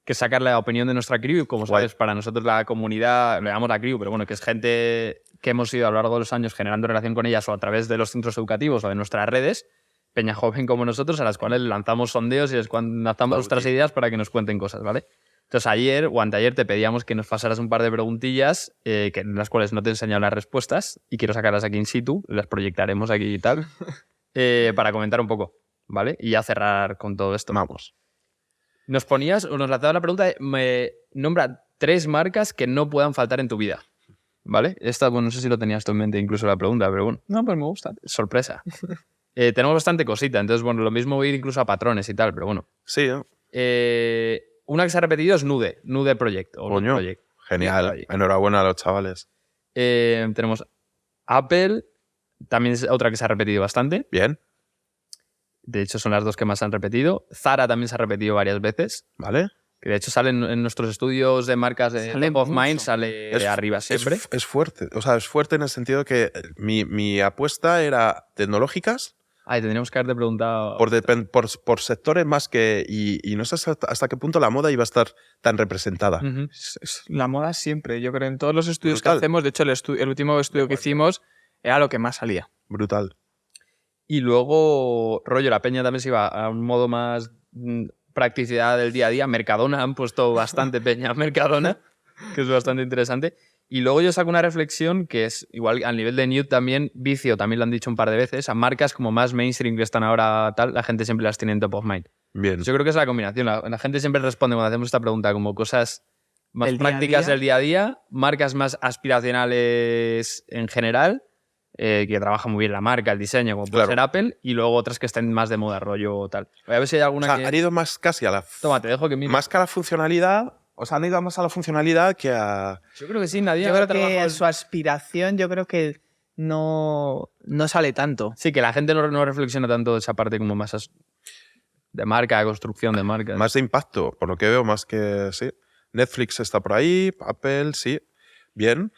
que es sacar la opinión de nuestra crew. Como Guay. sabes, para nosotros la comunidad, le llamamos la crew, pero bueno, que es gente que hemos ido a lo largo de los años generando relación con ellas o a través de los centros educativos o de nuestras redes, peña joven como nosotros, a las cuales lanzamos sondeos y les lanzamos nuestras ideas para que nos cuenten cosas, ¿vale? Entonces ayer o anteayer te pedíamos que nos pasaras un par de preguntillas en las cuales no te he enseñado las respuestas y quiero sacarlas aquí in situ, las proyectaremos aquí y tal, para comentar un poco, ¿vale? Y ya cerrar con todo esto. Vamos. Nos lanzaba la pregunta de, me nombra 3 marcas que no puedan faltar en tu vida, ¿vale? Esta, bueno, no sé si lo tenías tú en mente incluso la pregunta, pero bueno, No, pues me gusta. sorpresa. Tenemos bastante cosita, entonces, bueno, lo mismo voy a ir incluso a patrones y tal, pero bueno. Sí, Una que se ha repetido es Nude Project. O coño. Project. Genial. Ahí. Enhorabuena a los chavales. Tenemos Apple, también es otra que se ha repetido bastante. Bien, De hecho, son las 2 que más se han repetido. Zara también se ha repetido varias veces. ¿vale? Que de hecho salen en nuestros estudios de marcas de Sale Top of mucho. Mind, sale arriba siempre. Es fuerte. O sea, es fuerte en el sentido que mi apuesta era tecnológicas Ay, tendríamos que haberte preguntado. por sectores más que... Y no sé hasta qué punto la moda iba a estar tan representada. Ujú. Es la moda siempre. Yo creo en todos los estudios Brutal. que hacemos, de hecho, el último estudio que hicimos era lo que más salía. Brutal. Y luego, rollo, la peña también se iba a un modo más practicidad del día a día. Mercadona, han puesto bastante peña a Mercadona, que es bastante interesante. Y luego yo saco una reflexión que es, igual al nivel de Nude también, Vicio también lo han dicho un par de veces, a marcas como más mainstream que están ahora tal, la gente siempre las tiene en top of mind. Bien. Yo creo que es la combinación. La gente siempre responde cuando hacemos esta pregunta como cosas más Del día a prácticas día. del día a día, marcas más aspiracionales en general, que trabajan muy bien la marca, el diseño, como puede Claro. ser Apple, y luego otras que estén más de moda, rollo tal. Voy a ver si hay O alguna sea, que... han ido más casi a la... Toma, te dejo que mire. Más que a la funcionalidad. O sea, han ido más a la funcionalidad que a... Yo creo que sí, nadie Yo habrá creo que trabajado- su aspiración, yo creo que no sale tanto. Sí, que la gente no reflexiona tanto de esa parte como más de marca, de construcción de marca. Más de impacto, por lo que veo, más que... Sí. Netflix está por ahí, Apple, sí. Bien.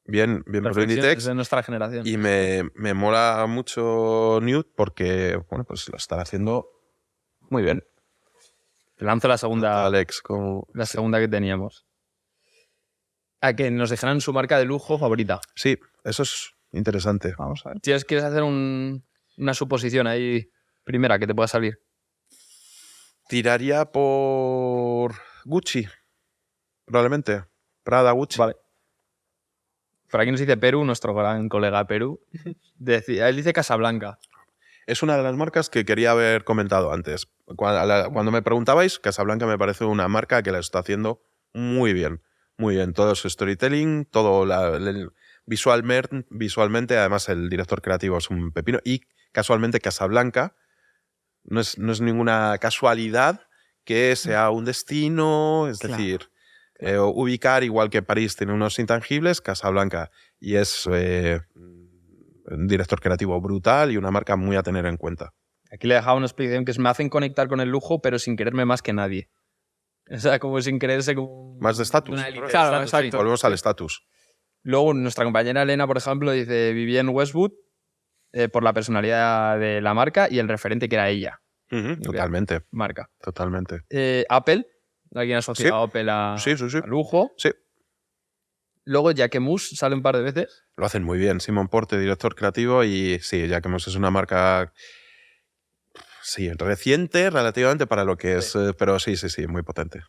Bien por Reflexiones Inditex. de nuestra generación. Y me mola mucho Nude porque, bueno, pues lo están haciendo muy bien. Te lanzo la segunda, Alex, como... la segunda que teníamos. A que nos dejaran su marca de lujo favorita. Sí, eso es interesante. Vamos a ver. ¿Quieres hacer una suposición ahí primera que te pueda salir? Tiraría por Gucci, probablemente. Prada, Gucci. Vale. Por aquí nos dice Perú, nuestro gran colega Perú. Él dice Casablanca. Es una de las marcas que quería haber comentado antes. Cuando me preguntabais, Casablanca me parece una marca que la está haciendo muy bien. Muy bien. Todo su storytelling, todo visualmente, además el director creativo es un pepino. Y casualmente Casablanca no es ninguna casualidad que sea un destino, es Claro. decir, ubicar, igual que París tiene unos intangibles, Casablanca y es un director creativo brutal y una marca muy a tener en cuenta. Aquí le he dejado una explicación que es: me hacen conectar con el lujo, pero sin quererme más que nadie. O sea, como sin creerse como... Más de estatus. una élite de Claro, estatus, sí. exacto. Volvemos al estatus. Luego, nuestra compañera Elena, por ejemplo, dice Vivienne Westwood por la personalidad de la marca y el referente que era ella, Totalmente, marca. totalmente. Apple, alguien asocia Sí. a Apple a, Sí, sí, sí. a lujo. Sí, Luego, Jacquemus sale un par de veces. lo hacen muy bien. Simon Porte, director creativo, y sí, Jacquemus es una marca reciente relativamente para lo que es, pero sí, muy potente.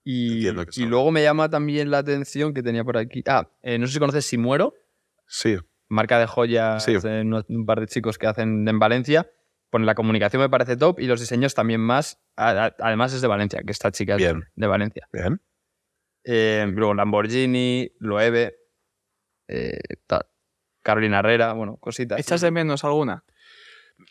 Y, Entiendo que y salga. luego me llama también la atención que tenía por aquí. No sé si conoces Si Muero, Sí, marca de joyas Sí. de un par de chicos que hacen en Valencia. Pues la comunicación me parece top y los diseños también más. Además es de Valencia, que esta chica es Bien. de Valencia. bien. Luego Lamborghini, Loewe, tal. Carolina Herrera, bueno, cositas. ¿Echas de menos alguna?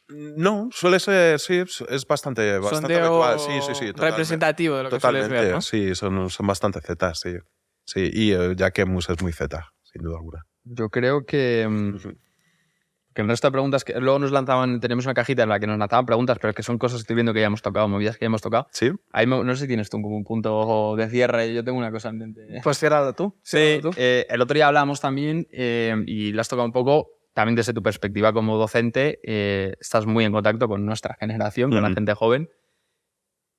No, suele ser, sí, es bastante Sondeo habitual. Sí, totalmente. representativo de lo que sueles ver, ¿no? Sí, son bastante Z, sí. Sí, y Jacquemus es muy Z, sin duda alguna. Yo creo que el resto de preguntas que luego nos lanzaban, tenemos una cajita en la que nos lanzaban preguntas, pero es que son cosas que estoy viendo que ya hemos tocado, movidas que ya hemos tocado. Sí. Ahí no sé si tienes tú como un punto de cierre, yo tengo una cosa en mente. Pues ciérralo tú. Sí, Ciérralo tú. el otro día hablábamos también y lo has tocado un poco, también desde tu perspectiva como docente, estás muy en contacto con nuestra generación, con la gente joven.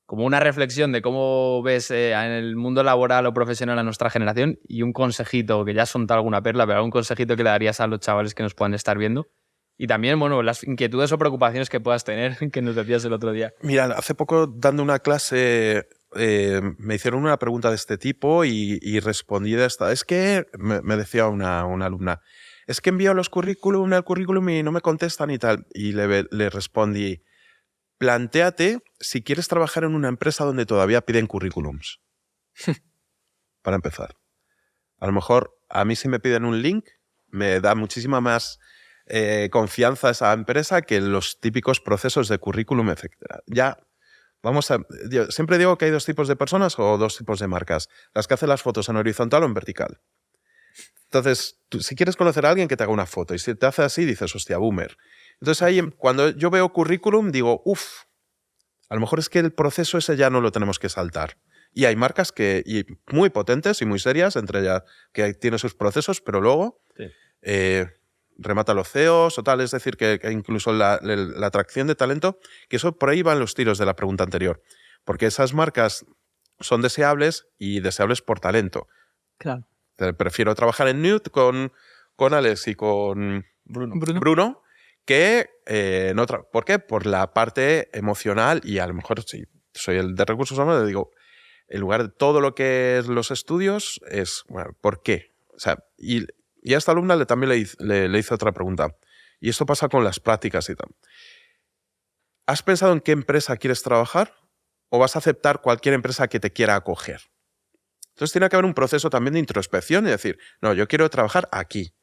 Como una reflexión de cómo ves en el mundo laboral o profesional a nuestra generación y un consejito, que ya has soltado alguna perla, pero un consejito que le darías a los chavales que nos puedan estar viendo. Y también, bueno, las inquietudes o preocupaciones que puedas tener, que nos decías el otro día. Mira, hace poco dando una clase me hicieron una pregunta de este tipo y respondí de esta. Es que, me decía una alumna, es que envío el currículum y no me contestan y tal. Y le respondí, plantéate si quieres trabajar en una empresa donde todavía piden currículums. Para empezar. A lo mejor a mí si me piden un link me da muchísima más confianza a esa empresa que los típicos procesos de currículum, etc. Ya, yo siempre digo que hay dos tipos de personas o dos tipos de marcas. Las que hacen las fotos en horizontal o en vertical. Entonces, si quieres conocer a alguien que te haga una foto y si te hace así, dices, hostia, boomer. Entonces ahí, cuando yo veo currículum, digo, uff, a lo mejor es que el proceso ese ya no lo tenemos que saltar. Y hay marcas muy potentes y muy serias, entre ellas que tienen sus procesos, pero luego remata los CEOs o tal, es decir, que incluso la atracción de talento, que eso por ahí van los tiros de la pregunta anterior. Porque esas marcas son deseables y deseables por talento. Claro. Prefiero trabajar en Newt con Alex y con Bruno que en otra. ¿Por qué? Por la parte emocional y a lo mejor si soy el de recursos humanos, le digo, en lugar de todo lo que es los estudios, es, bueno, ¿por qué? O sea, y a esta alumna también le hice otra pregunta. Y esto pasa con las prácticas y tal. ¿Has pensado en qué empresa quieres trabajar o vas a aceptar cualquier empresa que te quiera acoger? Entonces tiene que haber un proceso también de introspección y decir, no, yo quiero trabajar aquí.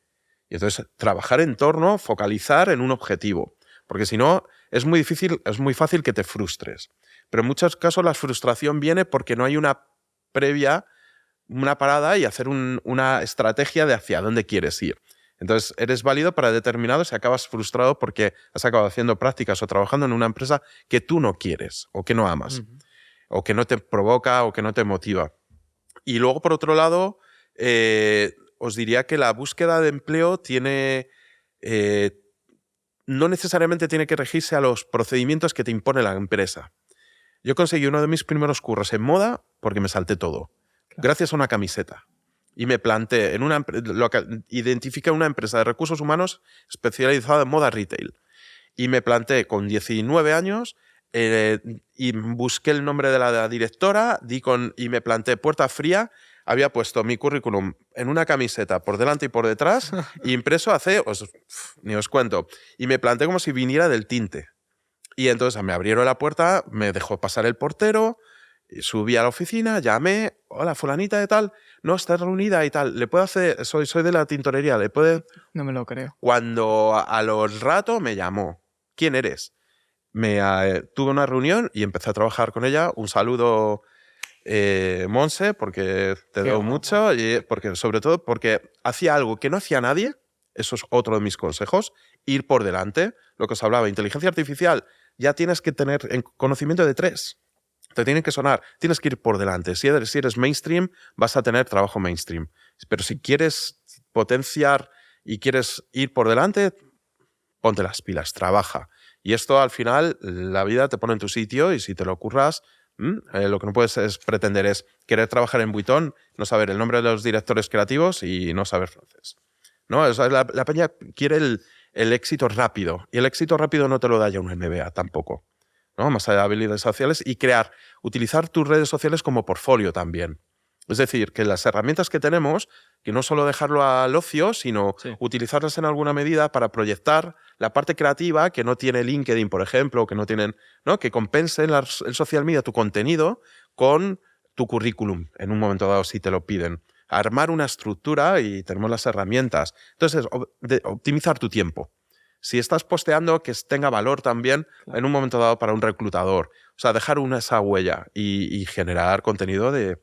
Y entonces trabajar en torno, focalizar en un objetivo. Porque si no, es muy difícil, es muy fácil que te frustres. Pero en muchos casos la frustración viene porque no hay una parada y hacer una estrategia de hacia dónde quieres ir. Entonces eres válido para determinados y acabas frustrado porque has acabado haciendo prácticas o trabajando en una empresa que tú no quieres o que no amas. O que no te provoca o que no te motiva. Y luego, por otro lado, os diría que la búsqueda de empleo no necesariamente tiene que regirse a los procedimientos que te impone la empresa. Yo conseguí uno de mis primeros curros en moda porque me salté todo, gracias a una camiseta. Y me planté identifiqué una empresa de recursos humanos especializada en moda retail. Y me planté con 19 años y busqué el nombre de la directora y me planté puerta fría. Había puesto mi currículum en una camiseta por delante y por detrás y impreso ni os cuento. Y me planté como si viniera del tinte. Y entonces me abrieron la puerta, me dejó pasar el portero, subí a la oficina, llamé, hola, fulanita de tal, no, está reunida y tal, ¿le puedo hacer? Soy de la tintorería, ¿le puede? No me lo creo. Cuando a los rato me llamó, ¿quién eres? Tuve una reunión y empecé a trabajar con ella. Un saludo, Monse, porque te debo mucho, y sobre todo porque hacía algo que no hacía nadie. Eso es otro de mis consejos, ir por delante. Lo que os hablaba, inteligencia artificial, ya tienes que tener conocimiento de 3. Te tienen que sonar, tienes que ir por delante. Si eres mainstream, vas a tener trabajo mainstream. Pero si quieres potenciar y quieres ir por delante, ponte las pilas, trabaja. Y esto al final, la vida te pone en tu sitio y si te lo curras, lo que no puedes pretender es querer trabajar en Vuitton, no saber el nombre de los directores creativos y no saber francés. ¿No? O sea, la peña quiere el éxito rápido y el éxito rápido no te lo da ya un MBA tampoco. ¿No? Más allá de habilidades sociales y utilizar tus redes sociales como portfolio también. Es decir, que las herramientas que tenemos, que no solo dejarlo al ocio, sino utilizarlas en alguna medida para proyectar la parte creativa que no tiene LinkedIn, por ejemplo, que no tienen, ¿no? Que compensen el social media tu contenido con tu currículum en un momento dado si te lo piden. armar una estructura y tenemos las herramientas. Entonces, optimizar tu tiempo. Si estás posteando, que tenga valor también en un momento dado para un reclutador. O sea, dejar esa huella y generar contenido de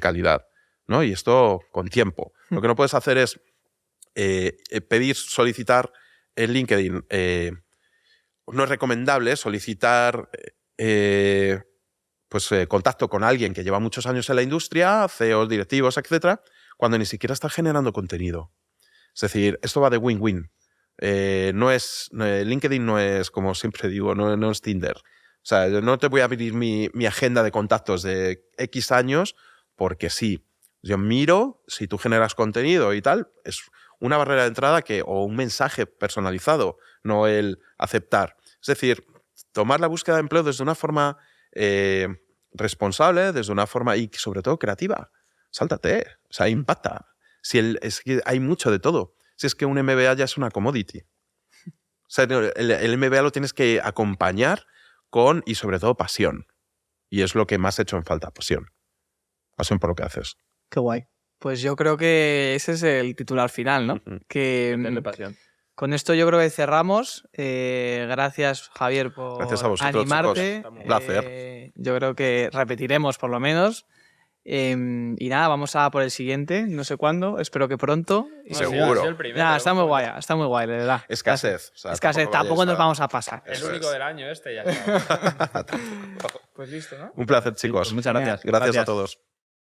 calidad, ¿no? Y esto con tiempo. Lo que no puedes hacer es solicitar en LinkedIn. No es recomendable solicitar contacto con alguien que lleva muchos años en la industria, CEOs, directivos, etcétera, cuando ni siquiera está generando contenido. Es decir, esto va de win-win. LinkedIn no es, como siempre digo, no es Tinder. O sea, yo no te voy a abrir mi agenda de contactos de X años porque sí. Yo miro si tú generas contenido y tal. Es una barrera de entrada o un mensaje personalizado, no el aceptar. Es decir, tomar la búsqueda de empleo desde una forma responsable, desde una forma y sobre todo creativa. Sáltate, o sea, impacta. Es que hay mucho de todo. Si es que un MBA ya es una commodity. O sea, el MBA lo tienes que acompañar con, y sobre todo, pasión. Y es lo que más he hecho en falta, pasión. Pasión por lo que haces. Qué guay. Pues yo creo que ese es el titular final, ¿no? Tenerle pasión. Con esto yo creo que cerramos. Gracias, Javier, por Gracias a vosotros, animarte. chicos. Un placer. Yo creo que repetiremos por lo menos. Y nada, vamos a por el siguiente. No sé cuándo, espero que pronto. Seguro. Nada, está muy guay, de verdad. Escasez. O sea, Escasez, tampoco nos vamos a pasar. El Eso único es. del año ya está. Pues listo, ¿no? Un placer, chicos. Pues muchas gracias. Gracias a todos.